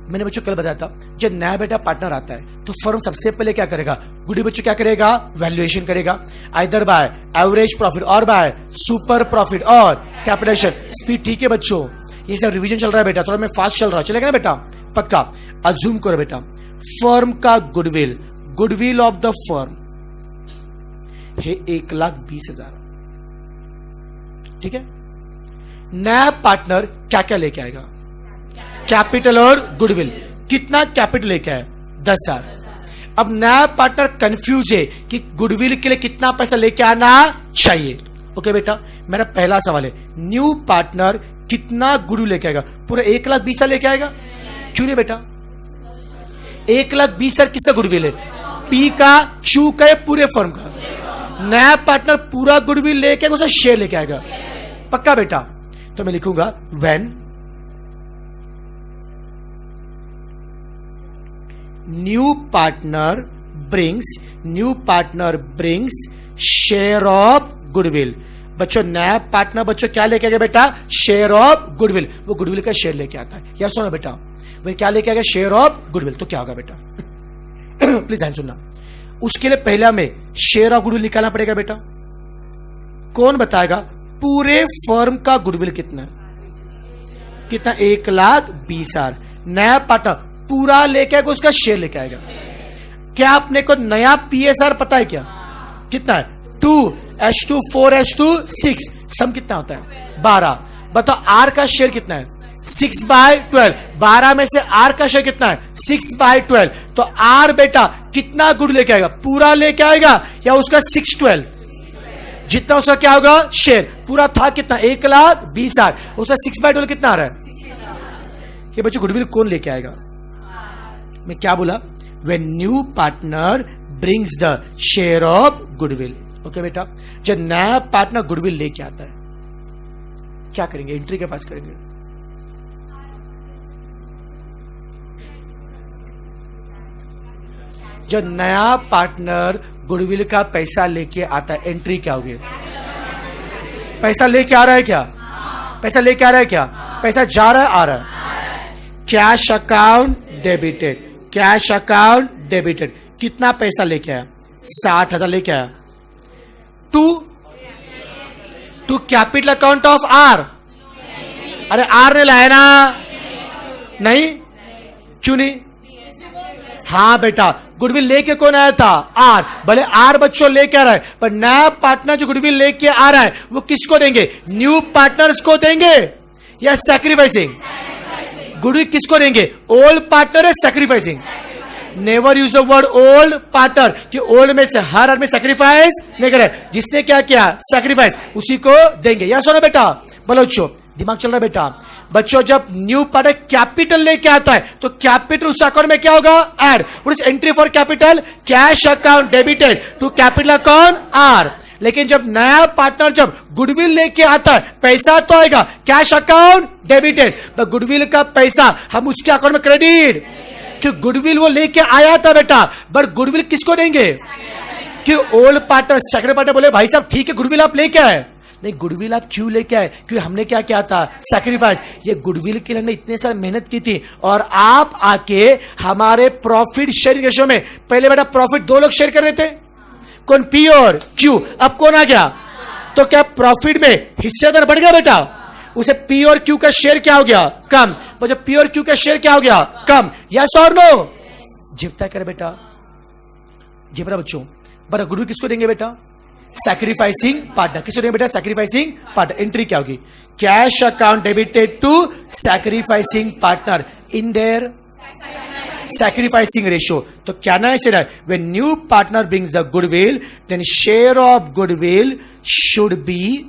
मैंने बच्चों कल बताया था, जब नया बेटा पार्टनर आता है तो फर्म सबसे पहले क्या करेगा? गुडी बच्चों क्या करेगा? वैल्यूएशन करेगा, आइदर बाय एवरेज प्रॉफिट और बाय सुपर प्रॉफिट और कैपिटलाइजेशन। स्पीड ठीक है बच्चों? ये सब रिवीजन चल रहा है बेटा, थोड़ा मैं फास्ट चल रहा हूं, चलेगा ना बेटा? पक्का। अज्यूम करो बेटा, फर्म का goodwill, goodwill of the firm है 1,20,000। ठीक है? नया पार्टनर क्या क्या लेके आएगा? कैपिटल और गुडविल। कितना कैपिटल लेके आए? 10,000। अब नया पार्टनर कंफ्यूज है कि गुडविल के लिए कितना पैसा लेके आना चाहिए। ओके बेटा, मेरा पहला सवाल है, न्यू पार्टनर कितना गुडविल लेके आएगा? पूरा 1,20,000 लेके आएगा? क्यों नहीं बेटा? 1,20,000 किसका गुडविल है? पी का, क्यू का, पूरे फर्म का। नया पार्टनर पूरा गुडविल लेके उसे शेयर लेके आएगा। पक्का बेटा? तो मैं लिखूंगा, when new partner brings share of goodwill. बच्चों नया पार्टनर बच्चों क्या लेके आएगा बेटा? Share of goodwill. वो गुडविल का शेयर लेके आता है। यार सुनो बेटा, वो क्या लेके आएगा? Share of goodwill. तो क्या होगा बेटा? प्लीज ध्यान सुनना, उसके लिए पहले हमें शेयर ऑफ गुडविल निकालना पड़ेगा बेटा। कौन बताएगा? पूरे फर्म का गुडविल कितना है? कितना? 1,20,000। नया पार्टनर पूरा लेके आएगा, उसका शेयर लेके आएगा। क्या अपने को नया पीएसआर पता है क्या? कितना है? 2:2, 4:2, 6। सम कितना होता है? 12। बताओ आर का शेयर कितना है? 6/12। 12 में से आर का शेयर कितना है? 6/12। तो आर बेटा कितना गुड लेके आएगा? पूरा लेके आएगा या उसका 6/12? जितना उसका क्या होगा? शेयर। पूरा था कितना? 1,20,000। उसका 6/12 कितना आ रहा है? ये बच्चों गुडविल कौन लेके आएगा? मैं क्या बोला? When new partner brings the share of goodwill. Okay बेटा, जब नया पार्टनर गुडविल लेके आता है क्या करेंगे? एंट्री के पास करेंगे। जो नया पार्टनर गुडविल का पैसा लेके आता है, एंट्री क्या होगी? पैसा लेके आ रहा है क्या? पैसा लेके आ रहा है क्या? पैसा जा रहा है, आ रहा है? Cash account debited, cash account debited. कितना पैसा लेके आया? 60,000 लेके आया। To capital account of R. अरे आर ने लाया ना? नहीं, क्यों नहीं? हाँ बेटा, गुडविल लेके कौन आया था? आर। भले आर बच्चों लेके आ रहा है, पर नया पार्टनर जो गुडविल लेके आ रहा है वो किसको देंगे? न्यू पार्टनर्स को देंगे या सैक्रिफाइसिंग? गुडविल किसको देंगे? ओल्ड पार्टनर है sacrificing. Never use the word old partner, कि ओल्ड में से हर आदमी सैक्रिफाइस नहीं करे। जिसने क्या किया सैक्रिफाइस, उसी को देंगे। या सुनो बेटा, बोलो बच्चों, दिमाग चल रहा है बेटा? बच्चों, जब न्यू पार्टनर कैपिटल लेके आता है तो कैपिटल उस अकाउंट में क्या होगा? Add. What is entry for capital? Cash account debited to capital account R. लेकिन जब नया पार्टनर जब गुडविल लेके आता है, पैसा तो आएगा कैश अकाउंट डेबिटेड, पर गुडविल का पैसा हम उसके अकाउंट में क्रेडिट, कि गुडविल वो लेके आया था बेटा, बट गुडविल किसको देंगे? कि ओल्ड पार्टनर सेकंड पार्टनर बोले भाई साहब ठीक है गुडविल आप लेके आए। नहीं, गुडविल आप क्यों लेके आए? क्योंकि हमने क्या किया था? सैक्रिफाइस। ये गुडविल के लिए हमने इतने सारी मेहनत की थी, और आप आके हमारे प्रॉफिट शेयरिंग रेशियो में, पहले बेटा प्रॉफिट 2 लोग शेयर कर रहे थे, कौन? पी और क्यू। अब कौन आ गया? तो क्या प्रॉफिट में हिस्सेदार बढ़ गया बेटा? उसे पी और क्यू का शेयर क्या हो गया? कम। जब पी और क्यू का शेयर क्या हो गया? कम। यस और नो? जितना करे बेटा, जितना बच्चों, बड़ा गुडविल किसको देंगे बेटा? Sacrificing partner. किसको देंगे बेटा? Sacrificing partner. एंट्री क्या होगी? Cash account debited to sacrificing partner in their sacrificing ratio. तो क्या ना ऐसे रहा? When new partner brings the goodwill, then share of goodwill should be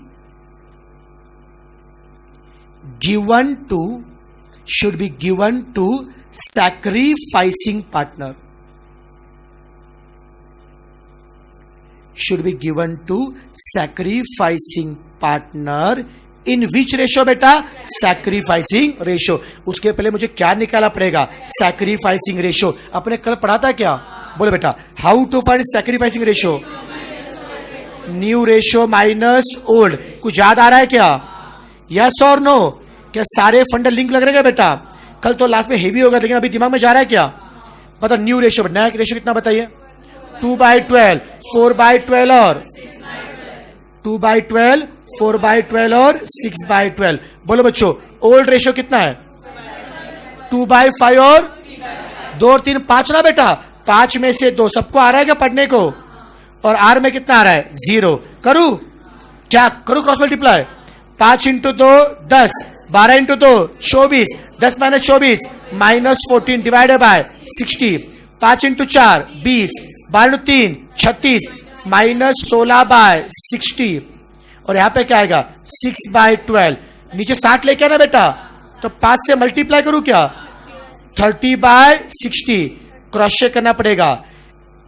given to sacrificing partner. Should be given to sacrificing partner. In which ratio बेटा? Sacrificing ratio. उसके पहले मुझे क्या निकालना पड़ेगा? Sacrificing ratio. अपने कल पढ़ा था क्या? बोलो बेटा, how to find sacrificing ratio? New ratio minus old. कुछ याद आ रहा है क्या? यस और नो? क्या सारे फंडा लिंक लग रहे हैं बेटा? कल तो लास्ट में हेवी होगा, लेकिन अभी दिमाग में जा रहा है क्या? बताओ न्यू रेशियो, नया रेशियो कितना बताइए? 2/12, 4/12 और 2/12, 4/12 और 6/12। बोलो बच्चों, ओल्ड रेशियो कितना है? 2/5 और 2 और 3, 5 ना बेटा? 5 में से 2 सबको आ रहा है क्या पढ़ने को? और आर में कितना आ रहा है? 0। करूं क्या? करूं क्रॉस मल्टीप्लाई? 5 × 2 10, 12 × 2 24, 10 - 24 -14 divided by 60, 5 × 4 20, 12 × 3 36 -16/60। और यहां पे क्या आएगा? 6/12। नीचे 60 लेके आना बेटा, तो 5 से मल्टीप्लाई करूं क्या? 30/60। क्रॉस चेक करना पड़ेगा।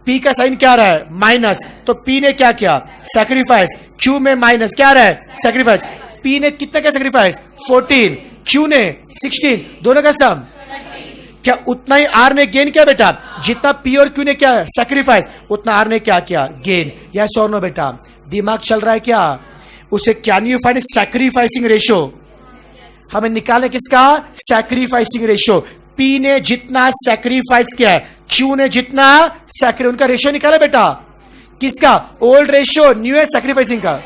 पी का साइन क्या आ रहा है? माइनस। तो पी ने क्या किया? सैक्रिफाइस। क्यू में माइनस क्या आ रहा है? सैक्रिफाइस। पी ने कितना क्या सैक्रिफाइस? 14। क्यू ने 16। दोनों का सम क्या? उतना ही आर ने गेन किया बेटा। जितना पी और क्यू ने क्या सैक्रिफाइस, उतना आर ने क्या किया? गेन। यस और नो बेटा? दिमाग चल रहा है क्या? उसे can you find sacrificing ratio? हमें निकालने किसका? Sacrificing ratio. पी ने जितना सैक्रिफाइस किया है, क्यू ने जितना उनका रेशियो निकाला बेटा। किसका? ओल्ड रेशियो, न्यू है सैक्रिफाइसिंग का।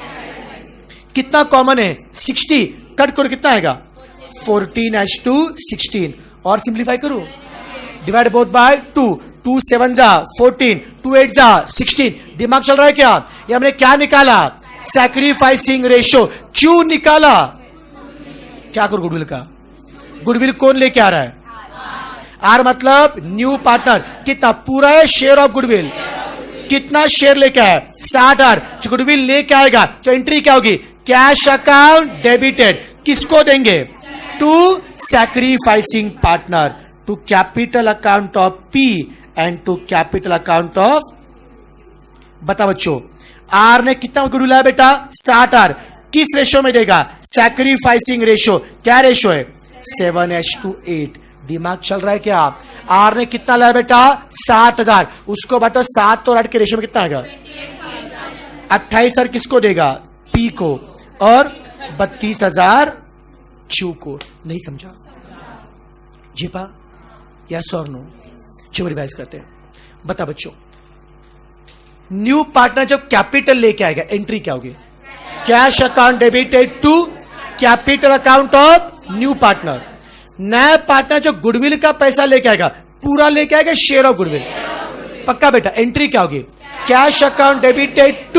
कितना कॉमन है? 60। कट करो कितना आएगा? 14/16। और सिंप्लीफाई करो, डिवाइड बोथ बाय 2, 2 7 जा 14, 2 8 जा 16। दिमाग चल रहा है क्या? ये हमने क्या निकाला? Sacrificing ratio. क्यों निकाला? क्या करो गुडविल का? गुडविल कौन लेके आ रहा है? आर मतलब न्यू पार्टनर। कितना? पूरा है शेयर ऑफ गुडविल। कितना शेयर लेके आया? 60,000। गुडविल लेके आएगा तो एंट्री क्या होगी? Cash account debited. किसको देंगे? To sacrificing partner, to capital account of P and to capital account of. बता बच्चों, आर ने कितना गुडविल लाया बेटा? 60,000। किस रेशियो में देगा? Sacrificing ratio. क्या रेशियो है? 7:8। दिमाग चल रहा है क्या? आर ने कितना लाया बेटा? 7,000। उसको बांटो 7 और 8 के रेशियो में कितना आएगा? 28,000 किसको देगा? पी को, और 32,000 क्यू को। नहीं समझा? जी पा? यस और नो? चलो रिवाइज करते हैं। बता बच्चों, न्यू पार्टनर जब कैपिटल लेके आएगा, एंट्री क्या होगी? Cash account debited to capital account of new partner. नया पार्टनर जो गुडविल का पैसा लेके आएगा, पूरा लेके आएगा शेयर ऑफ गुडविल। पक्का बेटा? एंट्री क्या होगी? Cash account debited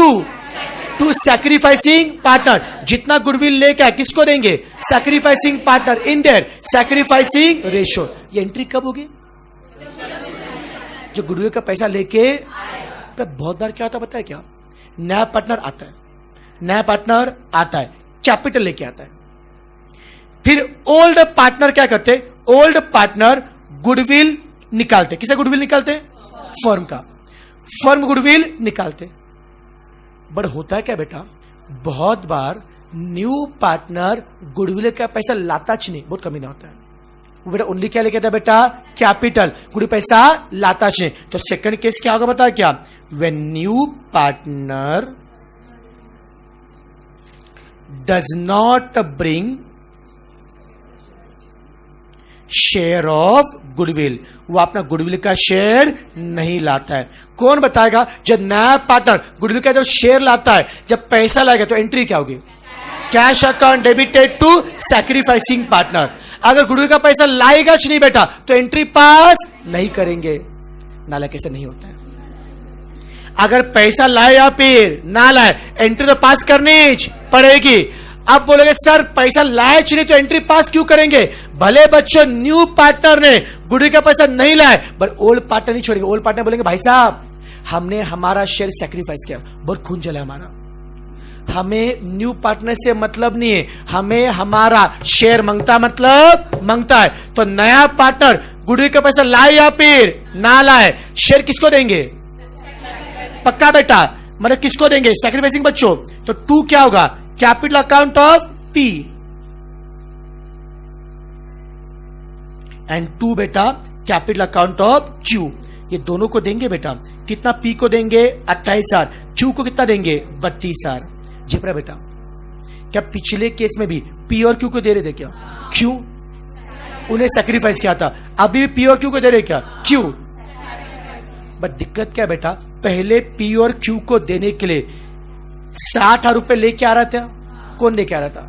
to sacrificing partner. जितना गुडविल लेके आए किसको देंगे? Sacrificing partner in their sacrificing ratio. ये एंट्री कब होगी? जो गुडविल का पैसा लेके। बहुत बार क्या होता है पता है क्या? नया पार्टनर आता है, नया पार्टनर आता है, कैपिटल लेके आता है। फिर ओल्ड पार्टनर क्या करते? ओल्ड पार्टनर गुडविल निकालते। किसे गुडविल निकालते? फर्म का। फर्म गुडविल निकालते। बट होता है क्या बेटा? बहुत बार न्यू पार्टनर गुडविल का पैसा लाताच नहीं, बहुत कमी ना होता है। वो बेटा ओनली क्या लेके आता है बेटा? कैपिटल। गुड पैसा लाताच नहीं। तो सेकंड केस क्या होगा बता? क्या? When new partner does not bring share of goodwill, वो अपना गुडविल का शेयर नहीं लाता है। कौन बताएगा? जब नया पार्टनर गुडविल का जब शेयर लाता है, जब पैसा लाएगा, तो एंट्री क्या होगी? Cash account debited to sacrificing partner. अगर गुडविल का पैसा लाएगा नहीं बेटा, तो एंट्री पास नहीं करेंगे। नाला कैसे नहीं होता है? अगर पैसा लाए या फिर ना लाए, एंट्री तो पास करनी पड़ेगी। अब बोलोगे सर पैसा लाए नहीं तो एंट्री पास क्यों करेंगे? भले बच्चों न्यू पार्टनर ने गुडविल का पैसा नहीं लाए, बट ओल्ड पार्टनर नहीं छोड़ेंगे। ओल्ड पार्टनर बोलेंगे भाई साहब हमने हमारा शेयर सैक्रिफाइस किया, बहुत खून जला हमारा, हमें न्यू पार्टनर से मतलब नहीं है, हमें हमारा शेयर मांगता मतलब मांगता है। तो नया पार्टनर गुडविल का पैसा लाए या फिर ना लाए, शेयर किसको देंगे? पक्का बेटा? मतलब किसको देंगे? सैक्रिफाइसिंग बच्चों। तो टू क्या होगा? Capital account of P, and to बेटा कैपिटल अकाउंट ऑफ क्यू। ये दोनों को देंगे बेटा। कितना? पी को देंगे 28,000, क्यू को कितना देंगे? 32,000। जिपरा बेटा, क्या पिछले केस में भी पी और क्यू को दे रहे थे क्या? क्यू उन्हें सैक्रिफाइस किया था, अभी भी पी और क्यू को दे रहे क्या? क्यू। बट दिक्कत क्या बेटा? पहले पी और क्यू को देने के लिए 60,000 रुपए लेके आ रहा था। कौन लेके आ रहा था?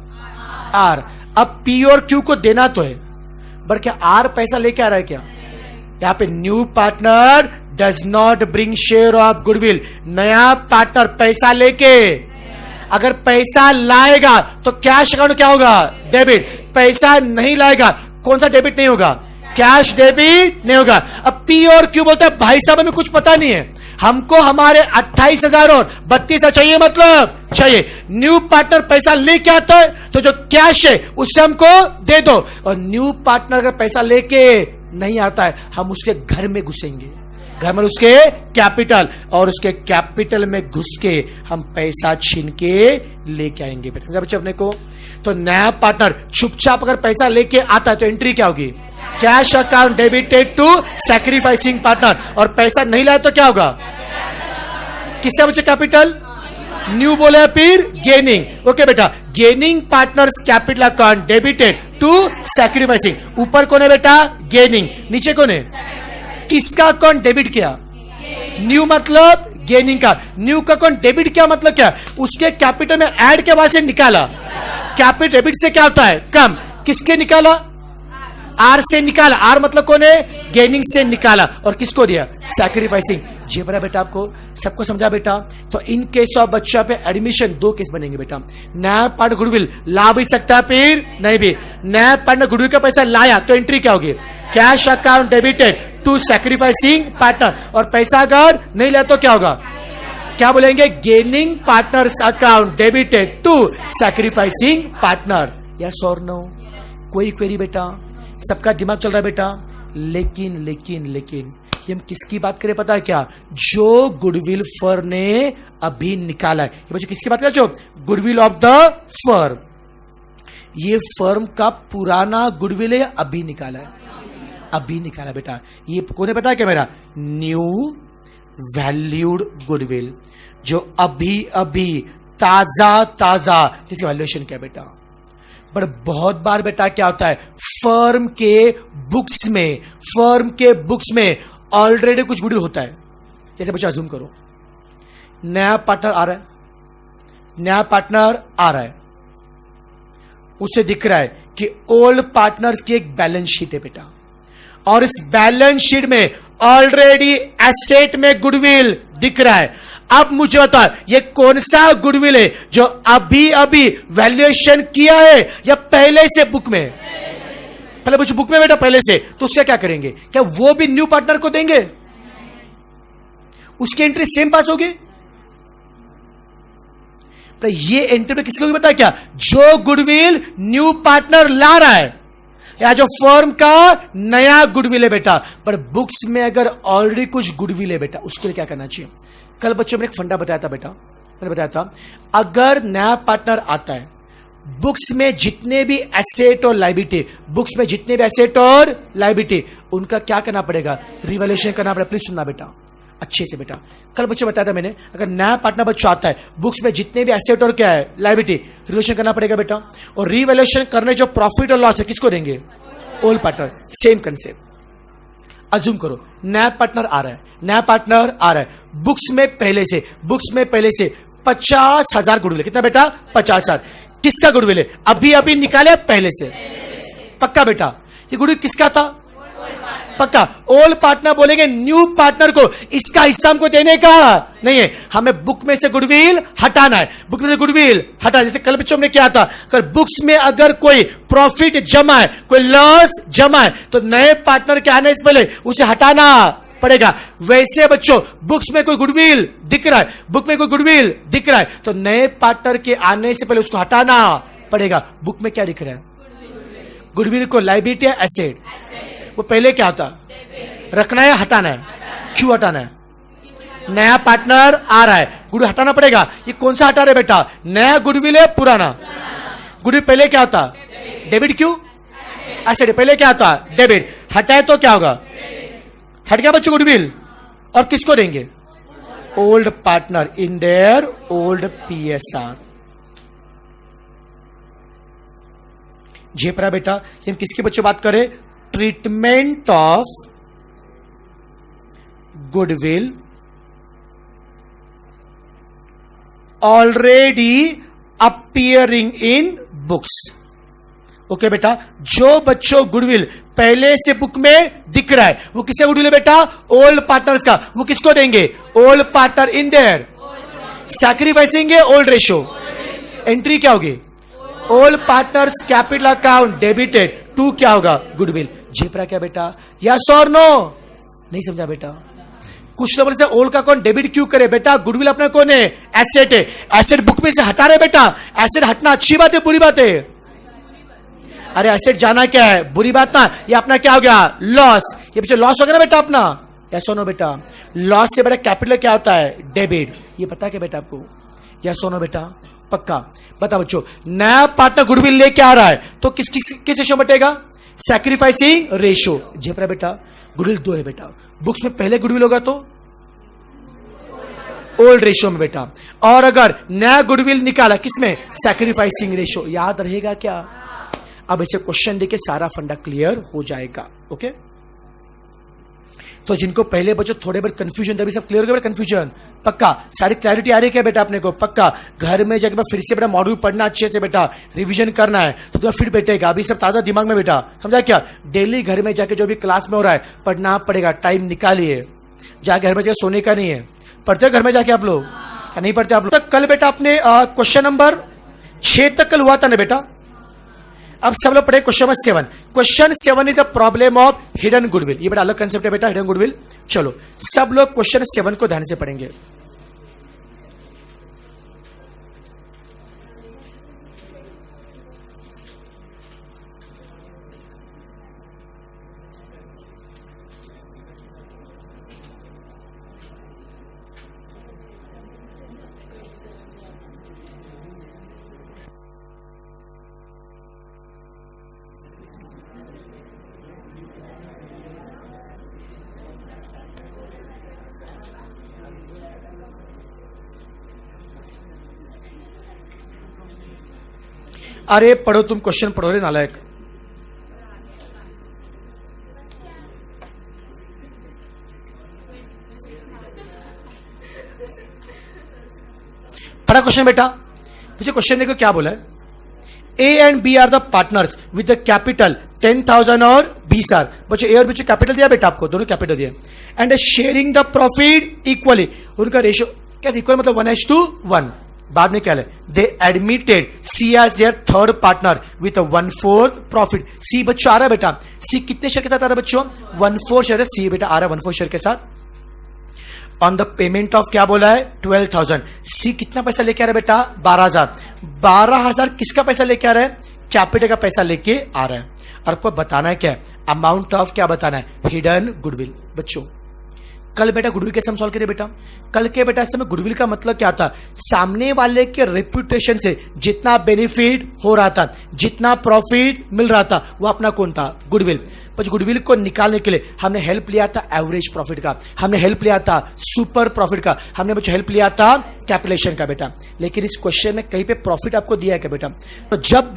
आर। अब पी और क्यू को देना तो है, बट क्या आर पैसा लेके आ रहा है क्या? यहां पे new partner does not bring share of goodwill. नया पार्टनर पैसा लेके अगर पैसा लाएगा तो कैश अकाउंट क्या होगा? डेबिट। पैसा नहीं लाएगा, कौन सा डेबिट नहीं होगा? कैश डेबिट नहीं होगा। अब पी और क्यू बोलता है भाई साहब हमें कुछ पता नहीं है, हमको हमारे 28,000 और 32,000 चाहिए, मतलब चाहिए। न्यू पार्टनर पैसा लेके आता है तो जो कैश है उससे हमको दे दो। और न्यू पार्टनर अगर पैसा लेके नहीं आता है, हम उसके घर में घुसेंगे, घर में उसके कैपिटल, और उसके कैपिटल में घुस के हम पैसा छीन के लेके आएंगे बेटा। बच्चे अपने को तो नया पार्टनर चुपचाप अगर पैसा लेके आता है तो एंट्री क्या होगी? Cash account debited to sacrificing partner. और पैसा नहीं लाया तो क्या होगा? किससे बच्चे? कैपिटल। न्यू बोले फिर गेनिंग। ओके बेटा, gaining partners capital account debited to sacrificing. ऊपर कौन है बेटा? गेनिंग। नीचे कौन है? किसका अकाउंट डेबिट किया? न्यू मतलब गेनिंग का। न्यू का अकाउंट डेबिट किया मतलब क्या? उसके कैपिटल में ऐड के बाद से निकाला। कैपिटल डेबिट से क्या होता है? कम। किसके निकाला? आर से निकाला। आर मतलब कौन है? गेनिंग से निकाला। और किसको दिया? सैक्रिफाइसिंग। जी बड़ा बेटा, आपको सबको समझा बेटा? तो इन केस ऑफ बच्चा पे एडमिशन 2 केस बनेंगे बेटा। नया पार्टनर गुडविल ला भी सकता है फिर नहीं भी। नया पार्टनर गुडविल का पैसा लाया तो एंट्री क्या होगी? Cash account debited to sacrificing partner. और पैसा अगर नहीं लाया तो क्या होगा? क्या बोलेंगे? Gaining partners account debited to sacrificing partner. Yes और नो? कोई क्वेरी बेटा? सबका दिमाग चल रहा है बेटा? लेकिन लेकिन लेकिन ये हम किसकी बात करें पता है क्या? जो गुडविल फर्म ने अभी निकाला है। ये बच्चों किसकी बात कर रहे हो? Goodwill of the firm. ये फर्म का पुराना गुडविल है, अभी निकाला है। अभी निकाला बेटा। ये कौन है पता है क्या मेरा? न्यू वैल्यूड गुडविल, जो अभी अभी ताजा ताजा, जिसकी वैल्यूएशन क्या बेटा। पर बहुत बार बेटा क्या होता है, फर्म के बुक्स में ऑलरेडी कुछ गुडविल होता है। जैसे बच्चा अज्यूम करो, नया पार्टनर आ रहा है, उसे दिख रहा है कि ओल्ड पार्टनर्स की एक बैलेंस शीट है बेटा, और इस बैलेंस शीट में ऑलरेडी एसेट में गुडविल दिख रहा है। अब मुझे बता, ये कौन सा गुडविल है जो अभी अभी वैल्यूएशन किया है या पहले से बुक में? पहले कुछ बुक में बेटा, पहले से। तो उससे क्या करेंगे? क्या वो भी न्यू पार्टनर को देंगे? उसकी एंट्री सेम पास होगी? तो ये एंट्री में किसको भी पता है क्या? जो गुडविल न्यू पार्टनर ला रहा है या जो फर्म का नया गुडविल है बेटा। पर बुक्स में अगर ऑलरेडी कुछ गुडविल है बेटा, उसके लिए क्या करना चाहिए? कल बच्चों में एक फंडा बताया था बेटा, मैंने बताया था, अगर नया पार्टनर आता है, बुक्स में जितने भी एसेट और लायबिलिटी उनका क्या करना पड़ेगा? रिवैल्यूएशन करना पड़ेगा। प्लीज सुनना बेटा अच्छे से बेटा। कल बच्चे बताया था मैंने, अगर नया पार्टनर बच्चा आता है, बुक्स में जितने भी एसेट और क्या है लायबिलिटी, रिवैल्यूएशन करना पड़ेगा बेटा। और रिवैल्यूएशन करने जो प्रॉफिट और लॉस है किसको देंगे? Old partner. Same concept. Assume करो नया पार्टनर आ रहा है, बुक्स में पहले से 50,000 गुडविल। कितना बेटा? 50,000। किसका गुडविल है? अभी अभी निकाले पहले से। पक्का बेटा? ये गुडविल किसका था? पक्का। ओल्ड पार्टनर बोलेंगे न्यू पार्टनर को इसका हिस्सा हमको देने का नहीं है, हमें बुक में से गुडविल हटाना है। जैसे कल बच्चों ने क्या था, अगर बुक्स में अगर कोई प्रॉफिट जमा है, कोई लॉस जमा है, तो नए पार्टनर के आने से पहले उसे हटाना पड़ेगा। वैसे बच्चों बुक्स में कोई गुडविल दिख रहा है, तो नए पार्टनर के आने से पहले उसको हटाना पड़ेगा। बुक में क्या दिख रहा है? गुडविल को लायबिलिटी है, एसेट। वो पहले क्या होता? रखना है, हटाना है। क्यों हटाना है? नया पार्टनर आ रहा है, गुडविल हटाना पड़ेगा। ये कौन सा हटा रहे बेटा? नया गुडविल है, पुराना गुडविल। पहले क्या होता? डेबिट। क्यों? एसेट। पहले क्या होता? डेबिट। हटाए तो क्या होगा? हट गया बच्चों गुडविल। और किसको देंगे? Old partner in their old PSR। जेपरा बेटा, हम किसके बच्चे बात करें? Treatment of goodwill already appearing in books. Okay बेटा, जो बच्चों गुडविल पहले से बुक में दिख रहा है, वो किसका गुडविल है बेटा? ओल्ड पार्टनर्स का। वो किसको देंगे? Old partner in their sacrificing old ratio. Entry क्या होगी? Old partners capital account debited to क्या होगा? गुडविल। जेपरा क्या बेटा? यस और नो? नहीं समझा बेटा? कुछ लोग से ओल्ड का अकाउंट डेबिट क्यों करे बेटा? गुडविल अपना कौन है? एसेट है। एसेट बुक में से हटा रहे बेटा। एसेट हटना अच्छी बात है, बुरी बात है? अरे एसेट जाना क्या है? बुरी बात ना। ये अपना क्या हो गया? लॉस। ये पीछे लॉस हो गया ना बेटा अपना। यस और नो बेटा? लॉस से बेटा कैपिटल क्या होता है? डेबिट। ये पता क्या बेटा आपको? यस और नो बेटा? पक्का। बता बच्चों, नया पार्टनर गुडविल लेके आ रहा है तो किस रेशो बटेगा? Sacrificing ratio. जेपरा बेटा, गुडविल 2 है बेटा। बुक्स में पहले गुडविल होगा तो ओल्ड रेशो में बेटा, और अगर नया गुडविल निकाला किसमें? Sacrificing ratio. याद रहेगा क्या? अब इसे क्वेश्चन देके सारा फंडा क्लियर हो जाएगा। ओके, तो जिनको पहले बच्चों थोड़े बहुत कंफ्यूजन था, अभी सब क्लियर हो गया बेटा? कंफ्यूजन पक्का? सारी क्लैरिटी आ रही है क्या बेटा अपने को? पक्का। घर में जाकर फिर से बेटा मॉड्यूल पढ़ना अच्छे से बेटा, रिवीजन करना है तो तुम्हें फिर बैठेगा। अभी सब ताजा दिमाग में बेटा, समझा क्या? डेली घर में जाके जो भी क्लास में हो रहा है पढ़ना पड़ेगा। टाइम निकालिए, जाके घर में जाकर सोने का नहीं है। पढ़ते हो घर में जाके आप लोग? नहीं पढ़ते आप लोग? तो कल बेटा अपने क्वेश्चन नंबर 6 तक कल हुआ था ना बेटा? अब सब लोग पढ़े question number 7। Question 7 is a problem of hidden goodwill. ये बड़ा अलग कंसेप्ट है बेटा, हिडन गुडविल। चलो सब लोग क्वेश्चन 7 को ध्यान से पढ़ेंगे। अरे पढ़ो, तुम क्वेश्चन पढ़ो रे नालायक। पढ़ा क्वेश्चन बेटा? मुझे क्वेश्चन देखो क्या बोला है। A and B are the partners with the capital 10,000 और 20 आर। बच्चों A और B जो कैपिटल दिया बेटा आपको, दोनों कैपिटल दिया, and sharing the profit equally. उनका रेशियो कैसे इक्वल, मतलब 1:1। बाद में क्या है, they admitted C as their third partner with 1/4 profit. C बच्चों आ रहा है बेटा, C कितने शेयर के साथ आ रहा है बच्चों? 1/4 शेयर है। C बेटा आ रहा है 1/4 शेयर के साथ। ऑन द पेमेंट ऑफ क्या बोला है, 12,000। सी कितना पैसा लेके आ रहा है बेटा? 12,000। 12,000 किसका पैसा लेके आ रहा है? कैपिटल का पैसा लेके आ रहा है। और आपको बताना है क्या है, अमाउंट ऑफ क्या बताना है, हिडन गुडविल। बच्चों कल बेटा गुडविल कैसे हम सॉल्व करें बेटा? कल के बेटा इस समय गुडविल का मतलब क्या था, सामने वाले के रेपुटेशन से जितना बेनिफिट हो रहा था, जितना प्रॉफिट मिल रहा था, वो अपना कौन था, गुडविल। पर गुडविल को निकालने के लिए हमने हेल्प लिया था एवरेज प्रॉफिट का, हमने हेल्प लिया था सुपर प्रॉफिट का, हमने बच्चों हेल्प लिया था कैपिटलेशन का बेटा। लेकिन इस क्वेश्चन में कहीं पे प्रॉफिट आपको दिया है क्या बेटा? तो जब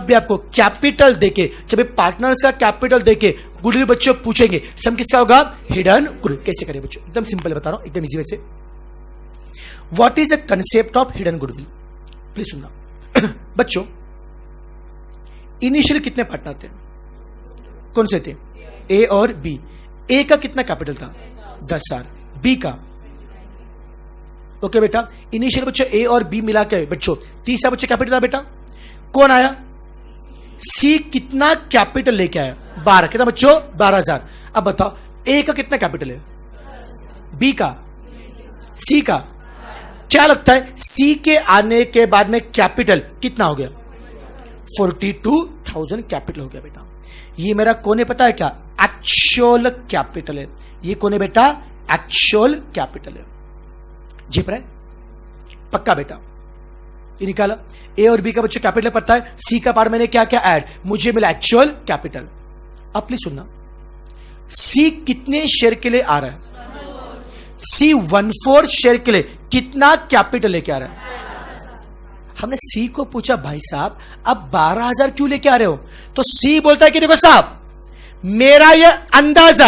भी आपको कैपिटल देके, जब भी पार्टनर्स का कैपिटल देके गुडविल बच्चों पूछेंगे, सम किसका होगा, हिडन गुडविल। कैसे करें बच्चों? एकदम सिंपल बता रहा हूं, एकदम इजी वे से। What is the concept of hidden goodwill? Please सुनना बच्चों। इनिशियली कितने पार्टनर थे? कौन से थे? ए और बी। ए का कितना कैपिटल था? 10,000। बी का, ओके बेटा, इनिशियल बच्चों ए और बी मिला के बच्चों 30,000 बच्चों कैपिटल था बेटा। कौन आया? सी कितना कैपिटल लेके आया? 12। कितना बच्चों? 12,000। अब बताओ ए का कितना कैपिटल है, बी का, सी का? क्या लगता है सी के आने के बाद में कैपिटल कितना हो गया? 42,000 कैपिटल हो गया बेटा। ये मेरा कौन है पता है क्या? एक्चुअल कैपिटल है। ये कौन है बेटा? एक्चुअल कैपिटल है। जी पर है पक्का बेटा? ये निकाला ए और बी का बच्चों कैपिटल पता है, सी का पार्ट मैंने क्या क्या ऐड, मुझे मिला एक्चुअल कैपिटल। अब प्लीज सुनना, सी कितने शेयर के लिए आ रहा है? सी 1/4 शेयर के लिए कितना कैपिटल लेके आ रहा है? हमने सी को पूछा भाई साहब अब 12,000 क्यों लेके आ रहे हो? तो सी बोलता है कि देखो साहब मेरा ये अंदाजा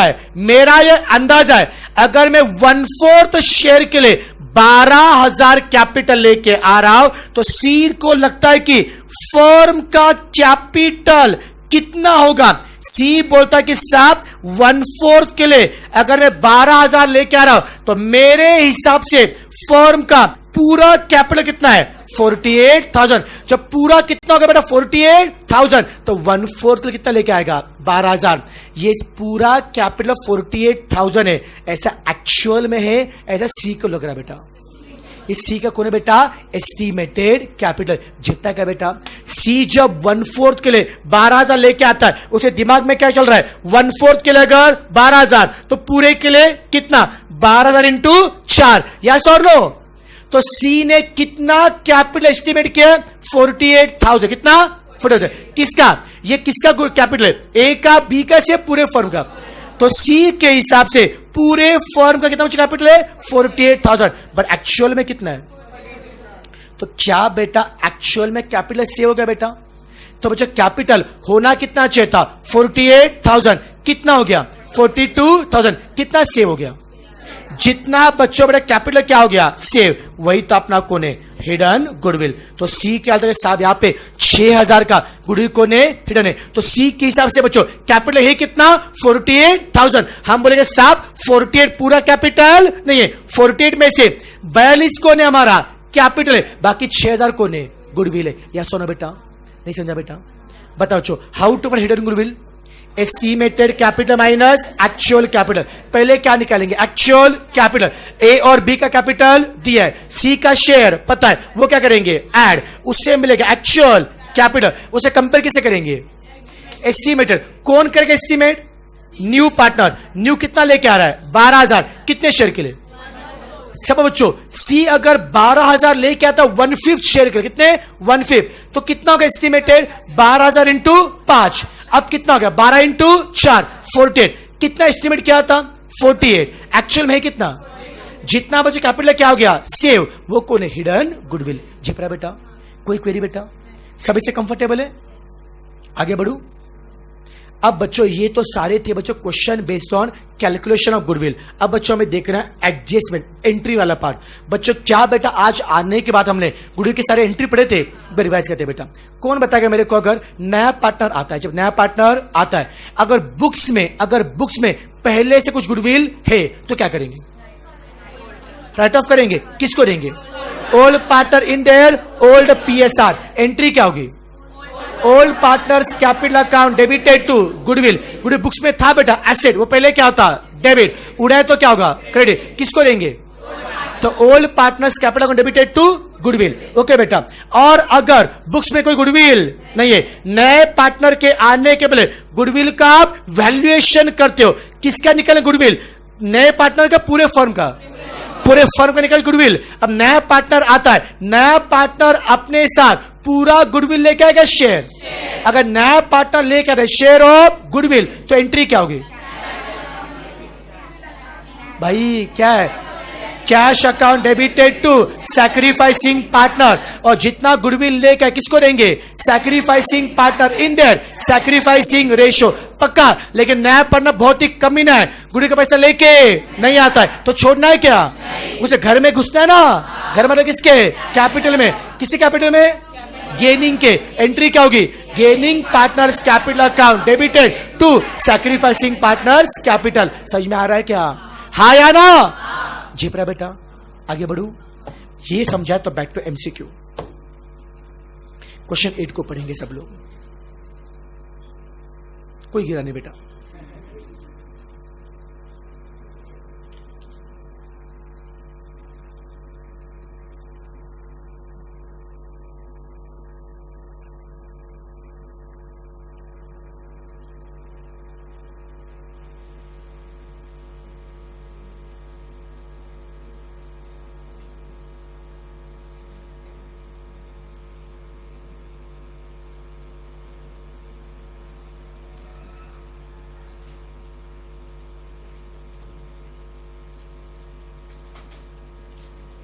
है, अगर मैं 1/4 शेयर के लिए 12,000 कैपिटल लेके आ रहा हूं तो सी को लगता है कि फर्म का कैपिटल कितना होगा। सी बोलता है कि साहब 1/4 के लिए अगर मैं 12,000 लेके आ रहा हूं तो मेरे हिसाब से फर्म का पूरा कैपिटल कितना है? 48,000। जब पूरा कितना होगा बेटा? 48,000। तो 1/4 के लिए कितना लेके आएगा? 12,000। ये पूरा कैपिटल 48,000 है, ऐसा एक्चुअल में है, ऐसा सी को लग रहा है बेटा। इस सी का कौन है बेटा? Estimated capital. जितना क्या बेटा? सी जब 1/4 के लिए 12,000 लेके आता है, उसे दिमाग में क्या चल रहा है? 1/4 के लिए अगर 12,000 तो पूरे के लिए कितना? 12,000 इंटू 4। यस और नो? तो सी ने कितना कैपिटल एस्टिमेट किया? 48,000। कितना? 48,000। किसका? ये किसका कैपिटल है? ए का, बी का, से पूरे फर्म का। तो सी के हिसाब से पूरे फर्म का कितना कैपिटल है? 48,000। बट एक्चुअल में कितना है? तो क्या बेटा एक्चुअल में कैपिटल सेव हो गया बेटा? तो बच्चा कैपिटल होना कितना चाहिए था? 48,000। कितना हो गया? 42,000। कितना सेव हो गया? जितना बच्चों बेटा कैपिटल क्या हो गया? सेव। वही तो अपना कौन है? Hidden goodwill. तो सी के हालत साहब यहाँ पे 6,000 का गुडविल कौन है? हिडन है। तो सी के हिसाब से बच्चों कैपिटल है कितना? 48,000। हम बोलेंगे साहब 48 पूरा कैपिटल नहीं है, 48 में से 42 कौन है? हमारा कैपिटल है, बाकी 6,000 कौन है? गुडविल है। या सोना बेटा? नहीं समझा बेटा? बताओ बच्चों, how to find hidden goodwill? Estimated capital minus actual capital. पहले क्या निकालेंगे? Actual capital. ए और बी का कैपिटल दिया है, सी का शेयर पता है, वो क्या करेंगे? ऐड, उससे मिलेगा एक्चुअल कैपिटल। उसे कंपेयर किसे करेंगे? एस्टिमेटेड। कौन करेगा एस्टिमेट? New partner. न्यू कितना लेके आ रहा है? 12,000। कितने शेयर के लिए? सब बच्चों सी अगर 12,000 लेके आता 1/5 शेयर के लिए, कितने? 1/5। तो कितना होगा एस्टिमेटेड? 12,000 इंटू 5। अब कितना हो गया? 12 इंटू 4, 48। कितना एस्टिमेट किया था? 48। एक्चुअल में है कितना? जितना बच्चे कैपिटल क्या हो गया? सेव। वो कौन है? Hidden goodwill. जिपरा बेटा कोई क्वेरी बेटा? सभी से कंफर्टेबल है? आगे बढ़ू। अब बच्चों ये तो सारे थे बच्चों question based on calculation of goodwill. अब बच्चों हमें देखना है एडजस्टमेंट, एंट्री वाला पार्ट। बच्चों क्या बेटा आज आने के बाद हमने गुडविल के सारे एंट्री पढ़े थे, रिवाइज करते बेटा। कौन बताएगा मेरे को अगर नया पार्टनर आता है, जब नया पार्टनर आता है, अगर बुक्स में पहले से कुछ गुडविल है तो क्या करेंगे? राइट ऑफ करेंगे। किसको देंगे? Old partner in their old PSR। Entry क्या होगी? Old partners capital account debited to goodwill. Goodwill books में था बेटा एसेट, वो पहले क्या होता? डेबिट। उड़ाए तो क्या होगा? क्रेडिट। किसको देंगे? तो old partners capital account debited to goodwill. Okay बेटा। और अगर बुक्स में कोई गुडविल नहीं है, नए पार्टनर के आने के पहले गुडविल का आप वैल्यूएशन करते हो। किसका निकले गुडविल? नए पार्टनर का, पूरे फर्म का? पूरे फर्म का निकल गुडविल। अब नया पार्टनर आता है, नया पार्टनर अपने साथ पूरा गुडविल लेके आएगा, शेयर। अगर नया पार्टनर लेके आए शेयर ऑफ गुडविल तो एंट्री क्या होगी भाई? क्या है? Cash account debited to sacrificing partner. और जितना गुडविल लेकर किसको देंगे? Sacrificing partner in their sacrificing ratio. पक्का। लेकिन नया पार्टनर बहुत ही कमी ना है, गुडविल का पैसा लेके नहीं आता है तो छोड़ना है क्या? उसे घर में घुसना है ना। घर मतलब किसके? कैपिटल में। किसी कैपिटल में? गेनिंग के। एंट्री क्या होगी? Gaining partners capital account debited to sacrificing partners capital. समझ में आ रहा है क्या? हाँ या ना? झेप रहा बेटा। आगे बढ़ू। ये समझा तो बैक टू MCQ। क्वेश्चन 8 को पढ़ेंगे सब लोग। कोई गिरा नहीं बेटा।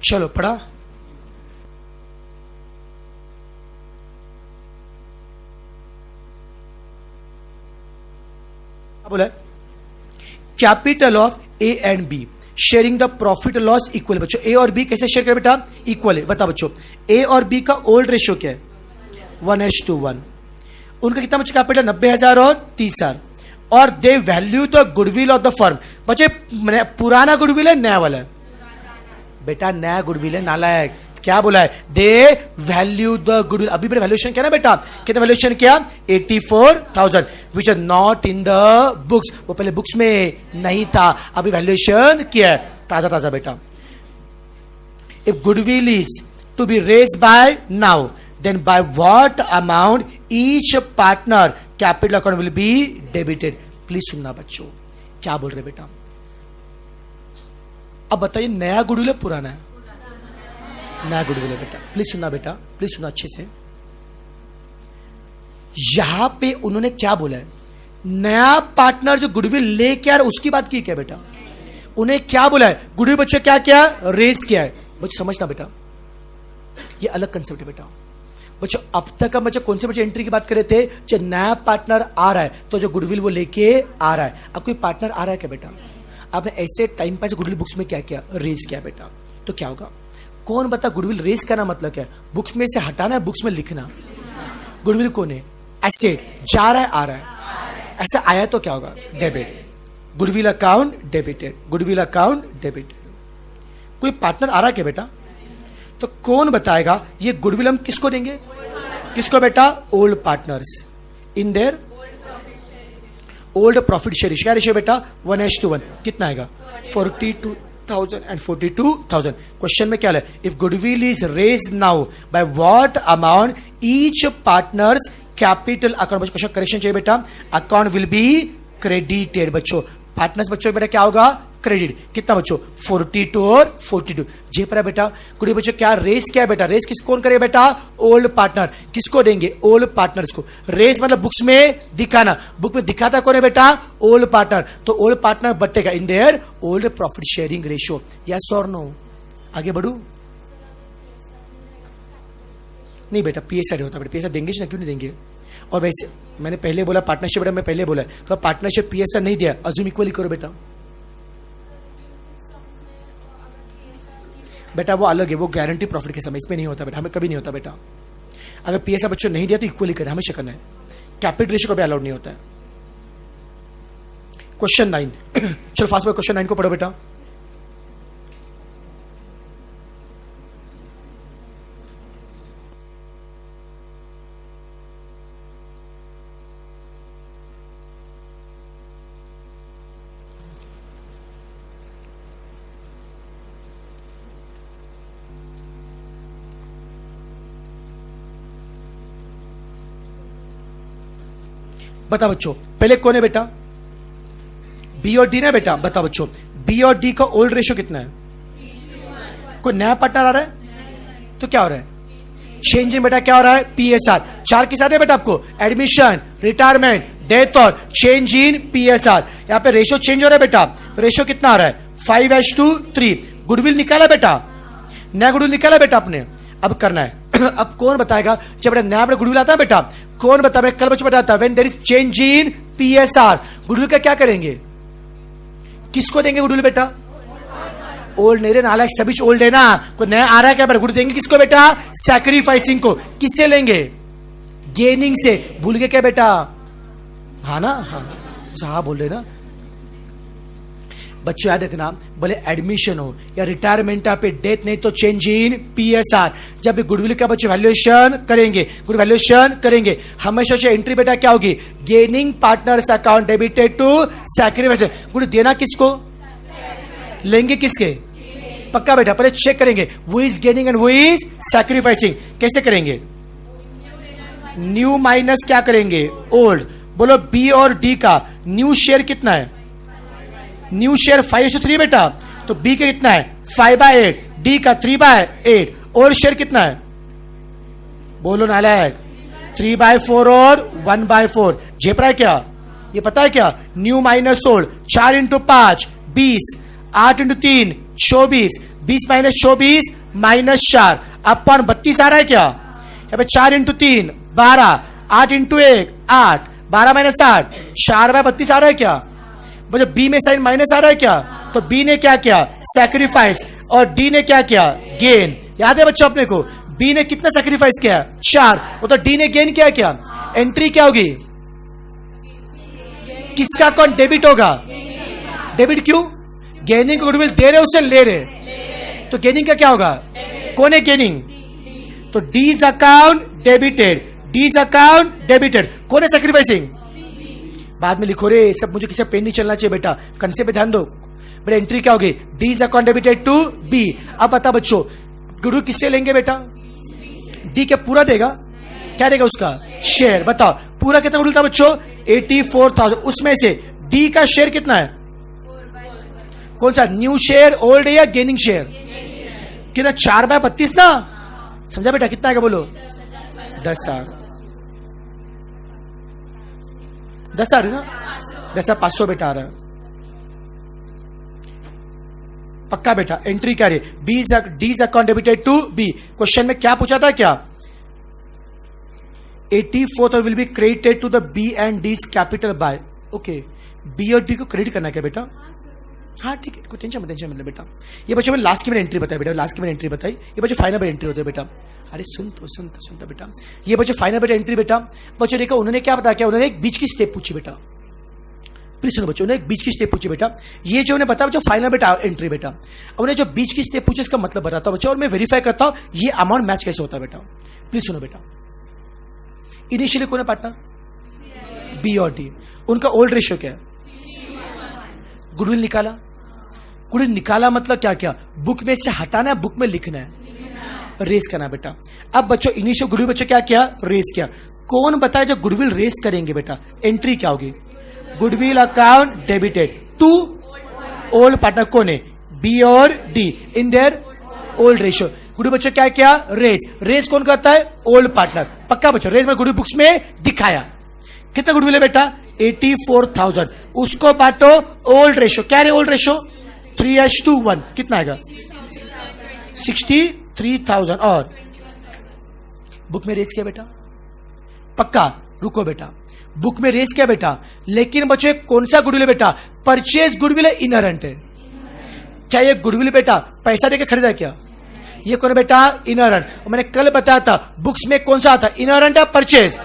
चलो पढ़ा। बोला capital of A and B sharing the profit loss equal. बच्चों A और B कैसे शेयर करें बेटा? इक्वल है। बता बच्चों A और B का ओल्ड रेशियो क्या है? 1:1। उनका कितना बच्चों कैपिटल? 90,000 और 30,000। और दे value the goodwill of the firm. बच्चे पुराना गुडविल है नया वाला है? बेटा नया गुडविल है, नालायक। क्या बोला है? दे वैल्यू द गुडविल। अभी मैंने वैल्यूएशन किया ना बेटा। कितना वैल्यूएशन किया? 84,000 which are not in the books. वो पहले बुक्स में नहीं था, अभी वैल्यूएशन किया है। ताजा ताजा बेटा। If goodwill is to be raise by now then by what amount each partner capital account will be debited. Please सुनना बच्चों क्या बोल रहे बेटा। अब बताइए नया गुडविल है पुराना है? नया गुडविल है बेटा। प्लीज सुनना बेटा, प्लीज सुनना अच्छे से। यहां पे उन्होंने क्या बोला है? नया पार्टनर जो गुडविल लेके आ रहा है उसकी बात की क्या बेटा? उन्हें क्या बोला है? गुडविल बच्चे क्या किया? रेस किया है। बच्चे समझना बेटा, ये अलग कंसेप्ट है बेटा। बच्चों अब तक हम बच्चे कौन से बच्चे एंट्री की बात कर रहे थे? जब नया पार्टनर आ रहा है तो जो गुडविल वो लेके आ रहा है। अब कोई पार्टनर आ रहा है क्या बेटा? आपने ऐसे टाइम पास गुडविल बुक्स में क्या किया? रेस किया बेटा। तो क्या होगा? कौन बता गुडविल रेस करना मतलब क्या है? बुक्स में से हटाना है, बुक्स में लिखना। गुडविल कौन है? एसेट। जा रहा है आ रहा है, ऐसा आया तो क्या होगा? Debit. Goodwill account debited, goodwill account debited. कोई पार्टनर आ रहा है क्या बेटा? तो कौन बताएगा ये गुडविल हम किसको देंगे? किसको बेटा? Old partners in their old profit share. क्या रेशियो बेटा? 1:1। कितना आएगा? 42,000 एंड 42,000। क्वेश्चन में क्या है? If goodwill is raise now by what amount each partners capital account. Question correction चाहिए बेटा। Account will be credited. बच्चों पार्टनर्स बच्चों बेटा क्या होगा? क्रेडिट। कितना बच्चों? 42 और 42। जे पर बेटा गुडी बच्चों क्या रेस क्या है बेटा? रेस किस कौन करेगा बेटा? Old partner. किसको देंगे? ओल्ड पार्टनर्स को। रेस मतलब बुक्स में दिखाना, बुक में दिखाता कौन है बेटा? Old partner. तो ओल्ड पार्टनर बटेगा in their old profit sharing ratio. Yes और नो? आगे बढ़ू। नहीं बेटा, पीएसआर होता बेटा, पीएसआर देंगे ना, क्यों नहीं देंगे? और वैसे मैंने पहले बोला पार्टनरशिप बेटा, मैं पहले बोला तो पार्टनरशिप पीएसआर नहीं दिया, अज्यूम इक्वली करो बेटा। बेटा वो अलग है, वो गारंटी प्रॉफिट के समय, इसमें नहीं होता बेटा, हमें कभी नहीं होता बेटा। अगर पीएसआर बच्चों नहीं दिया तो इक्वली करें, हमेशा करना है। कैपिटल रेशियो कभी अलाउड नहीं होता है। क्वेश्चन 9 चलो फास्ट में क्वेश्चन 9 को पढ़ो बेटा। बता बच्चों, पहले कौन है बेटा? बी और डी ना बेटा। बता बच्चों, बी और डी का ओल्ड रेशियो कितना है? कोई नया पार्टनर आ रहा है तो क्या हो रहा है? चेंज इन बेटा क्या हो रहा है? पीएसआर। 4 किस आते हैं बेटा आपको? एडमिशन, रिटायरमेंट, डेथ और चेंज इन पीएसआर। यहां पे रेशियो चेंज हो रहा है बेटा। रेशियो कितना आ रहा है? 5:3। गुडविल निकाला बेटा, नया गुडविल निकाला बेटा आपने। अब करना है अब कौन बताएगा जब बेटा नया गुडविल आता है बेटा? कौन बताया? कल बच्चों बताता है when there is change in PSR, गुडविल का क्या करेंगे? किसको देंगे गुडविल बेटा? ओल्ड नहीं रे नालायक, सभी ओल्ड है ना। कोई नया आ रहा है क्या बेटा? गुडविल देंगे किसको बेटा? सैक्रिफाइसिंग को। किससे लेंगे? गेनिंग से। भूल गए क्या बेटा? हाँ ना, हाँ बोल रहे ना बच्चों। याद रखना, बोले एडमिशन हो या रिटायरमेंट पे, डेथ नहीं तो चेंज इन पीएसआर। जब भी गुडविल का बच्चे वैल्यूएशन करेंगे, गुड वैल्यूएशन करेंगे, हमेशा से एंट्री बेटा क्या होगी? Gaining partners account debited to sacrifice. Good देना किसको? लेंगे किसके? पक्का बेटा, पहले चेक करेंगे वो इज गेनिंग एंड वो इज सैक्रिफाइसिंग। कैसे करेंगे? न्यू माइनस क्या करेंगे? ओल्ड। बोलो बी और डी का न्यू शेयर कितना है? न्यू शेयर 5:3 बेटा, तो बी का कितना है? 5/8, डी का 3/8। ओल्ड शेयर कितना है? बोलो नालायक, 3/4 और 1/4। झेप रहा है क्या? ये पता है क्या? New minus old. 4 × 5 20, 8 × 3 24, 20 - 24 -4 अपन 32 आ रहा है क्या? यहाँ पे 4 × 3 12, 8 × 1 8, 12 - 8 4/32 आ रहा है क्या? मुझे बी में साइन माइनस आ रहा है क्या? तो बी ने क्या किया? सैक्रिफाइस। और डी ने क्या किया? गेन। याद है बच्चों अपने को? बी ने कितना सैक्रिफाइस किया? 4। वो तो डी ने गेन किया क्या? एंट्री क्या होगी? किसका अकाउंट डेबिट होगा? डेबिट क्यों? गेनिंग गुडविल दे रहे उससे ले रहे, तो गेनिंग का क्या होगा? कौन है गेनिंग? तो डीज अकाउंट डेबिटेड, डीज अकाउंट डेबिटेड। कौन है सैक्रिफाइसिंग? बाद में लिखो रे सब, मुझे किसी पेन नहीं चलना चाहिए बेटा, कंसेप्ट पे ध्यान दो। बेटा एंट्री क्या होगी? डीज अकाउंट डेबिटेड टू बी। अब बता बच्चों, गुडविल किससे लेंगे बेटा? डी के पूरा देगा? क्या देगा उसका? शेयर। बताओ पूरा कितना गुडविल था बच्चों? 84,000। उसमें से डी का शेयर कितना है? कौन सा? न्यू शेयर, ओल्ड या गेनिंग शेयर? कितना? 4/32 ना। समझा बेटा? कितना आएगा बोलो? 10,000। 10,000 है ना? 10,500 बेटा आ रहा है। पक्का बेटा एंट्री क्या है? D's account debited to B. Question में क्या पूछा था? क्या 84,000 will be credited to the B and D's capital by. Okay, B और डी को क्रेडिट करना क्या बेटा? हाँ ठीक है, कोई टेंशन मतलब बेटा। ये बच्चों मैंने लास्ट की मैंने एंट्री बताई बेटा, लास्ट की मैंने एंट्री बताई। ये बच्चों फाइनल एंट्री होते हैं बेटा। अरे सुनता बेटा, ये बच्चों फाइनल बेटा एंट्री बेटा। बच्चों देखो उन्होंने क्या बताया? क्या उन्होंने एक बीच की स्टेप पूछी बेटा। प्लीज सुनो बच्चों, उन्होंने एक बीच की स्टेप पूछी बेटा। ये जो उन्हें बताया बच्चों फाइनल बेटा एंट्री बेटा। अब उन्हें जो बीच की स्टेप पूछे इसका मतलब बताता हूं बच्चों, और मैं वेरीफाई करता हूं ये अमाउंट मैच कैसे होता है बेटा। प्लीज सुनो बेटा, इनिशियली कौन है पार्टनर? बी और डी। उनका ओल्ड रेशियो क्या है? गुडविल निकाला। गुडविल निकाला मतलब क्या? क्या बुक में से हटाना है, बुक में लिखना है, रेस करना बेटा। अब बच्चों इनिशियल गुडविल बच्चों क्या किया? रेस किया। कौन बताया जो गुडविल रेस करेंगे बेटा? एंट्री क्या होगी? Goodwill account debited to old partner. कौन है? बी और D in their old ratio. Goodwill बच्चों क्या किया? रेस। रेस कौन करता है? Old partner. पक्का बच्चों रेस में गुडविल बुक्स में दिखाया। कितना गुडविल है बेटा? 84,000। उसको बांटो ओल्ड रेशियो। क्या है ओल्ड रेशियो? 3:1। कितना आएगा? 63,000। और बुक में रेस किया बेटा, पक्का, रुको बेटा, बुक में रेस किया बेटा, लेकिन बच्चों कौन सा गुडविल है बेटा? परचेज गुडविल है, इनहेरेंट है। क्या ये गुडविल बेटा पैसा देके खरीदा क्या? ये कौन है बेटा? इनहेरेंट। मैंने कल बताया था बुक्स में कौन सा आता है, इनहेरेंट है परचेज।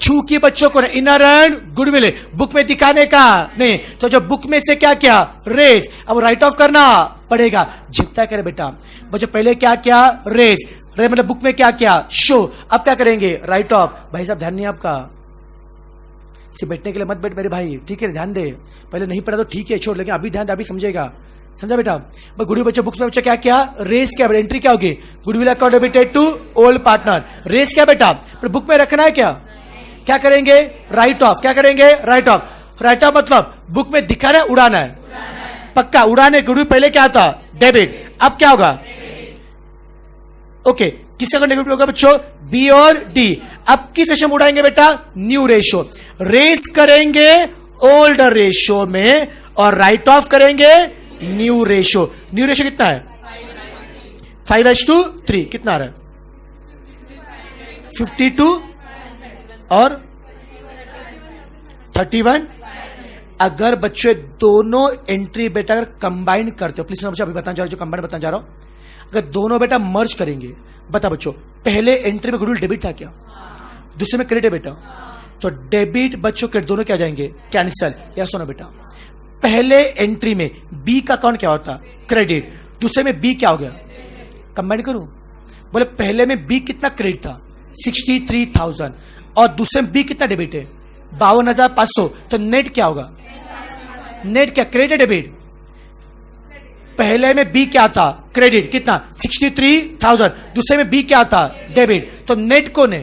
छू की बच्चों को इनहेरेंट गुडविल है, बुक में दिखाने का नहीं। तो जो बुक में से क्या क्या रेस, अब राइट ऑफ करना पड़ेगा, जितना करे बेटा। बच्चों पहले क्या क्या रेस, रे मतलब बुक में क्या क्या शो, अब क्या करेंगे राइट ऑफ। भाई साहब ध्यान नहीं आपका, सिर्फ बैठने के लिए मत बैठ मेरे भाई, ठीक है ध्यान दे। पहले नहीं पढ़ा तो ठीक है छोड़, लेकिन अभी ध्यान दे, अभी समझेगा, समझा बेटा। गुडविल बच्चों बुक्स में बच्चा क्या क्या रेस क्या, एंट्री क्या होगी? Goodwill account debited to old partner. Raise क्या बेटा? पर बुक में रखना है क्या? क्या करेंगे? Right off. क्या करेंगे? Right of. राइट ऑफ मतलब बुक में दिखाना है, उड़ाना है, पक्का उड़ाने। गुडविल पहले क्या था? डेबिट, अब क्या होगा? ओके, किसका अकाउंट डेबिट होगा बच्चों? बी और डी। अब किस रेशो में उड़ाएंगे बेटा? New ratio. रेस करेंगे ओल्ड रेशो में और राइट ऑफ करेंगे न्यू रेशो। न्यू रेशो कितना है? 5:3। कितना आ रहा है? 52 और 31। अगर बच्चे दोनों एंट्री बेटा अगर कंबाइन करते हो, प्लीज सुनो बच्चा, अभी बताना जा रहा हूं, जो कंबाइन बताना जा रहा हूं। अगर दोनों बेटा मर्ज करेंगे, बता बच्चों, पहले एंट्री में गुडविल डेबिट था क्या? दूसरे में क्रेडिट है बेटा, तो डेबिट बच्चों क्रेडिट दोनों क्या जाएंगे? कैंसिल। या सुनो बेटा, पहले एंट्री में बी का अकाउंट क्या होता? क्रेडिट। दूसरे में बी क्या हो गया? कंबाइन करूं? बोले पहले में बी कितना क्रेडिट था? 63,000 और दूसरे में बी कितना डेबिट है? 52,500। तो नेट क्या होगा? नेट क्या? Credit debit. पहले में बी क्या था? क्रेडिट। कितना? 63,000। दूसरे में बी क्या था? डेबिट। तो नेट कौन है?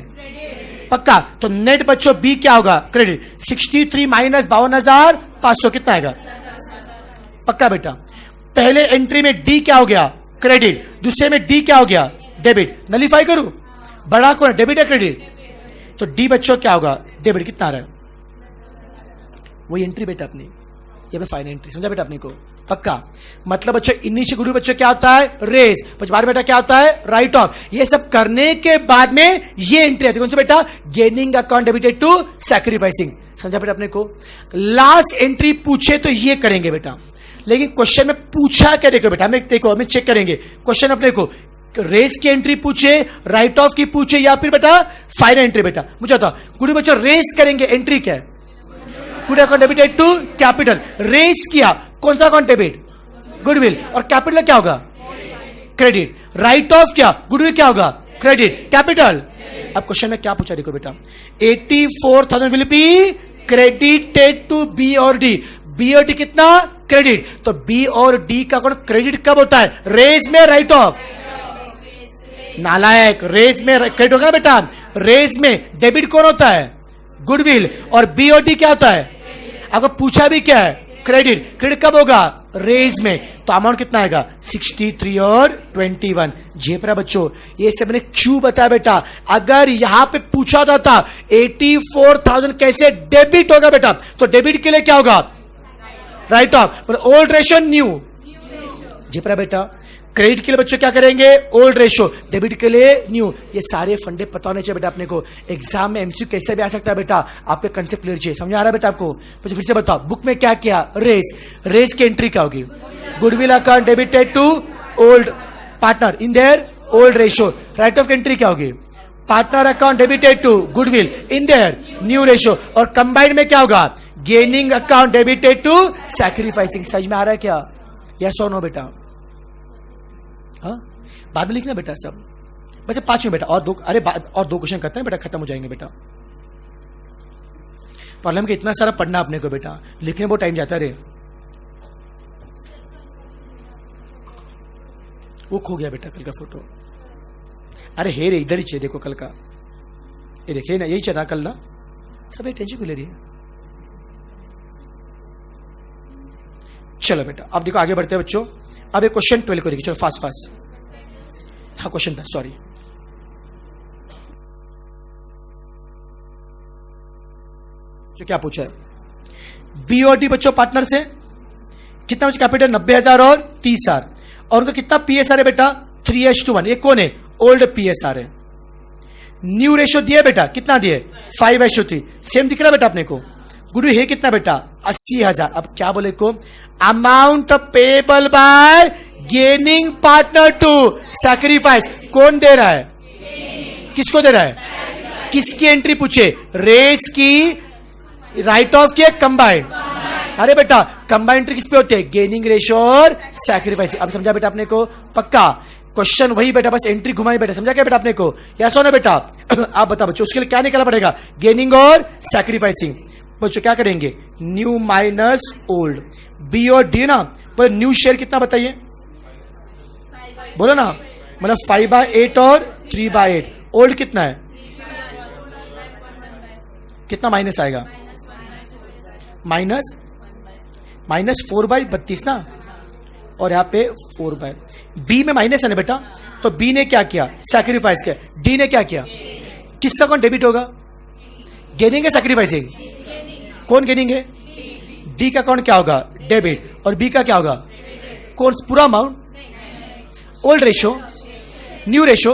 पक्का। तो नेट बच्चों बी क्या होगा? क्रेडिट। 63 माइनस 52,500 कितना आएगा? पक्का बेटा। पहले एंट्री में डी क्या हो गया? क्रेडिट। दूसरे में डी क्या हो गया? डेबिट। नलीफाई करूं? बड़ा कौन है? डेबिट है क्रेडिट? तो डी बच्चों क्या होगा? डेबिट। कितना आ रहा है? वही एंट्री बेटा अपनी, ये पे फाइनल एंट्री। समझा बेटा अपने को? पक्का। मतलब बच्चों इनिशियल गुडविल बच्चों क्या होता है? रेस। बाद बेटा क्या होता है? Right of. ये सब करने के बाद में ये एंट्री आती है, कौन सा बेटा? Gaining account debited to sacrificing. समझा बेटा अपने को? लास्ट एंट्री पूछे तो ये करेंगे बेटा, लेकिन क्वेश्चन में पूछा क्या देखो बेटा, हमें देखो, हमें चेक करेंगे क्वेश्चन अपने को। रेस की एंट्री पूछे, राइट ऑफ की पूछे, या फिर बेटा फाइनल एंट्री। बेटा मुझे बताओ, गुडविल बच्चों रेस करेंगे, एंट्री क्या है? Goodwill account debited to capital. Raise किया, कौन सा अकाउंट डेबिट? गुडविल। और कैपिटल क्या होगा? क्रेडिट। राइट ऑफ क्या? गुडविल क्या होगा? क्रेडिट। कैपिटल। अब क्वेश्चन में क्या पूछा देखो बेटा, 84,000 will be credited to B और डी। बी और डी कितना? क्रेडिट। तो बी और डी का अकाउंट क्रेडिट कब होता है? रेस में राइट ऑफ। नालायक, रेस में क्रेडिट होगा ना बेटा। रेस में डेबिट कौन होता है? गुडविल। और बी और डी क्या होता है? आपको पूछा भी क्या है? क्रेडिट। क्रेडिट कब होगा? रेज में। तो अमाउंट कितना आएगा? 63 और 21। जेपरा बच्चों, ये सब मैंने क्यों बताया बेटा, अगर यहां पे पूछा होता था 84,000 कैसे डेबिट होगा बेटा, तो डेबिट के लिए क्या होगा? Write off. Old ratio new. जेपरा बेटा, क्रेडिट के लिए बच्चों क्या करेंगे? Old ratio. डेबिट के लिए न्यू। ये सारे फंडे पता होने चाहिए बेटा अपने को। एग्जाम में एमसीक्यू कैसे भी आ सकता है बेटा, आपके कंसेप्ट क्लियर चाहिए। समझ आ रहा है बेटा आपको? तो फिर से बताओ, बुक में क्या किया? रेस। रेस की एंट्री क्या होगी? Goodwill account debited to old partner in their old ratio. Write off entry क्या होगी? Partner account debited to goodwill in their new ratio. और कंबाइंड में क्या होगा? Gaining account debited to sacrificing. समझ में आ रहा है क्या? यस और नो बेटा? हाँ, बाद में लिखना बेटा सब। वैसे 5 में बेटा और 2, अरे और 2 क्वेश्चन करते हैं बेटा, खत्म हो जाएंगे बेटा। प्रॉब्लम के इतना सारा पढ़ना अपने को बेटा, लिखने में बहुत टाइम जाता रे। वो खो गया बेटा कल का फोटो। अरे हे रे, इधर ही चाहिए, देखो कल का, ये देखिए ना, यही चाहिए कल ना। सब ये टेंशन क्यों ले रही है? चलो बेटा अब देखो आगे बढ़ते हैं बच्चों। अब एक क्वेश्चन 12 को देखिए, चलो फास्ट फास्ट। हाँ क्वेश्चन था, सॉरी। जो क्या पूछा है? बी और डी बच्चों पार्टनर से कितना बच्चों कैपिटल? 90,000 और 30,000। और उनका कितना पीएसआर है बेटा? 3:1। ये कौन है? ओल्ड पीएसआर है। न्यू रेशो दिए बेटा, कितना दिए 5/3, सेम दिख रहा है बेटा अपने को। गुरु है कितना बेटा 80,000। अब क्या बोले को, amount payable by gaining partner to sacrifice, कौन दे रहा है, किसको दे रहा है, किसकी एंट्री पूछे, रेस की, राइट ऑफ की, कंबाइंड। अरे बेटा कंबाइंड एंट्री किस पे होती है, गेनिंग रेशो और सैक्रिफाइस। अब समझा बेटा अपने को, पक्का क्वेश्चन वही बेटा, बस एंट्री घुमाई बेटा, समझा क्या बेटा अपने को, या सो ना बेटा। आप बता बच्चों उसके लिए क्या निकालना पड़ेगा, गेनिंग और सैक्रिफाइसिंग। बच्चों क्या करेंगे, न्यू माइनस ओल्ड, बी और डी ना, पर न्यू शेयर कितना बताइए, बोलो ना, मतलब 5/8 और 3/8, ओल्ड कितना है, कितना माइनस आएगा, -4/32 ना, और यहां पे 4/, बी में माइनस है ना बेटा, तो बी ने क्या किया, सैक्रिफाइस किया, डी ने क्या किया, किसका अकाउंट डेबिट होगा, गेनिंग है सैक्रिफाइसिंग, कौन गेनिंग है, डी का अकाउंट क्या होगा, डेबिट, और बी का क्या होगा, कौन पूरा amount, old ratio, new ratio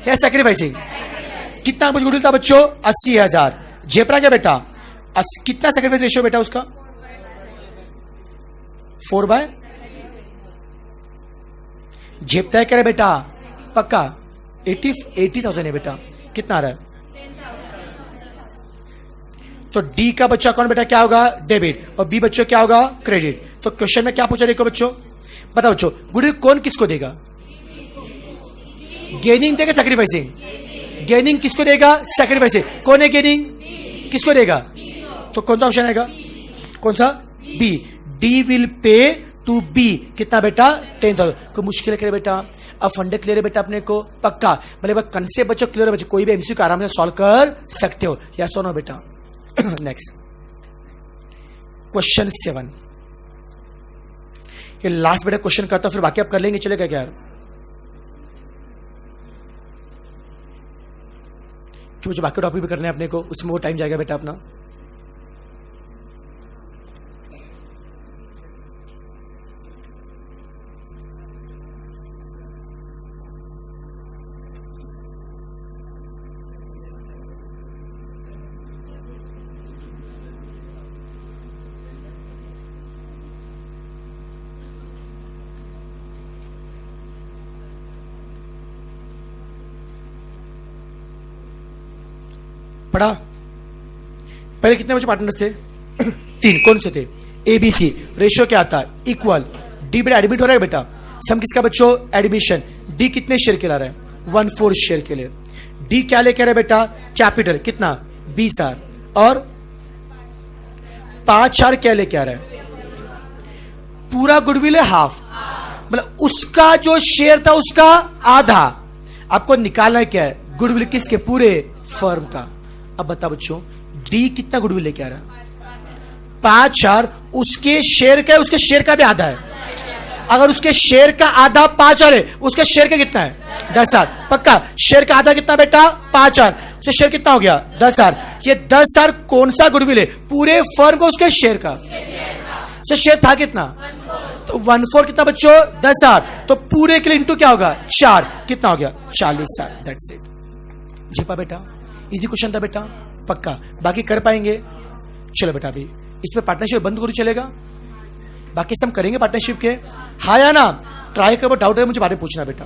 या सैक्रिफाइसिंग। कितना कुछ गुडविल था बच्चों, 80,000। जेपरा क्या बेटा, कितना सैक्रिफाइस रेशियो बेटा उसका, 4/, जेपता है क्या रहा बेटा, पक्का 80,000 है बेटा, कितना आ रहा है, तो डी का बच्चों अकाउंट बेटा क्या होगा, डेबिट, और बी बच्चों क्या होगा, क्रेडिट। तो क्वेश्चन में क्या पूछा देखो बच्चों, बताओ बच्चों, गुड कौन किसको देगा, गेनिंग देगा सैक्रिफाइसिंग, गेनिंग किसको देगा, सैक्रिफाइसिंग, कौन है गेनिंग, किसको देगा, तो कौन सा ऑप्शन आएगा, कौन सा, B, D will pay to B, कितना बेटा 10,000। कोई मुश्किल करे बेटा, अब फंडे क्लियर है बेटा अपने को, पक्का, मतलब कंसेप्ट बच्चों क्लियर है बच्चों, कोई भी एमसीक्यू को आराम से सॉल्व कर सकते हो, या सुनो बेटा। नेक्स्ट क्वेश्चन 7, ये लास्ट बेटा क्वेश्चन करता हूं, फिर बाकी आप कर लेंगे, चलेगा क्या यार, कि मुझे बाकी टॉपिक भी करने हैं अपने को, उसमें वो टाइम जाएगा बेटा अपना। पढ़ा, पहले कितने बच्चे पार्टनर्स थे, 3, कौन से थे, ABC, रेशियो क्या आता है, इक्वल, डी बेटा एडमिट हो रहा है बेटा, सम किसका बच्चों, एडमिशन, डी कितने शेयर के ला रहा है, 1/4 शेयर के लिए, डी क्या लेके रहा है बेटा, कैपिटल कितना 20,000, और 5,000 क्या लेके आ रहा है, पूरा गुडविल है हाफ, मतलब उसका जो शेयर था उसका आधा, आपको निकालना क्या है, गुडविल किसके, पूरे फर्म का। अब बता बच्चों, डी कितना गुडविल लेके आ रहा है, 5,000, उसके शेयर का है, उसके शेयर का भी आधा है, अगर उसके शेयर का आधा 5,000 है, उसके शेयर का कितना है 10,000, पक्का, शेयर का आधा कितना बेटा 5,000, उसके शेयर कितना हो गया 10,000, ये 10,000 कौन सा गुडविल है, पूरे फर्म को उसके शेयर का, उसका शेयर था कितना, तो 1/4 कितना बच्चों 10,000, तो पूरे के लिए इंटू क्या होगा 4, कितना हो गया 40,000, दैट्स इट। जीपा बेटा, इजी क्वेश्चन था बेटा, पक्का, बाकी कर पाएंगे, चलो बेटा अभी इसमें पार्टनरशिप बंद करो, चलेगा, बाकी सब करेंगे पार्टनरशिप के, हाँ या ना, ट्राई करो, डाउट है मुझे बारे में पूछना बेटा।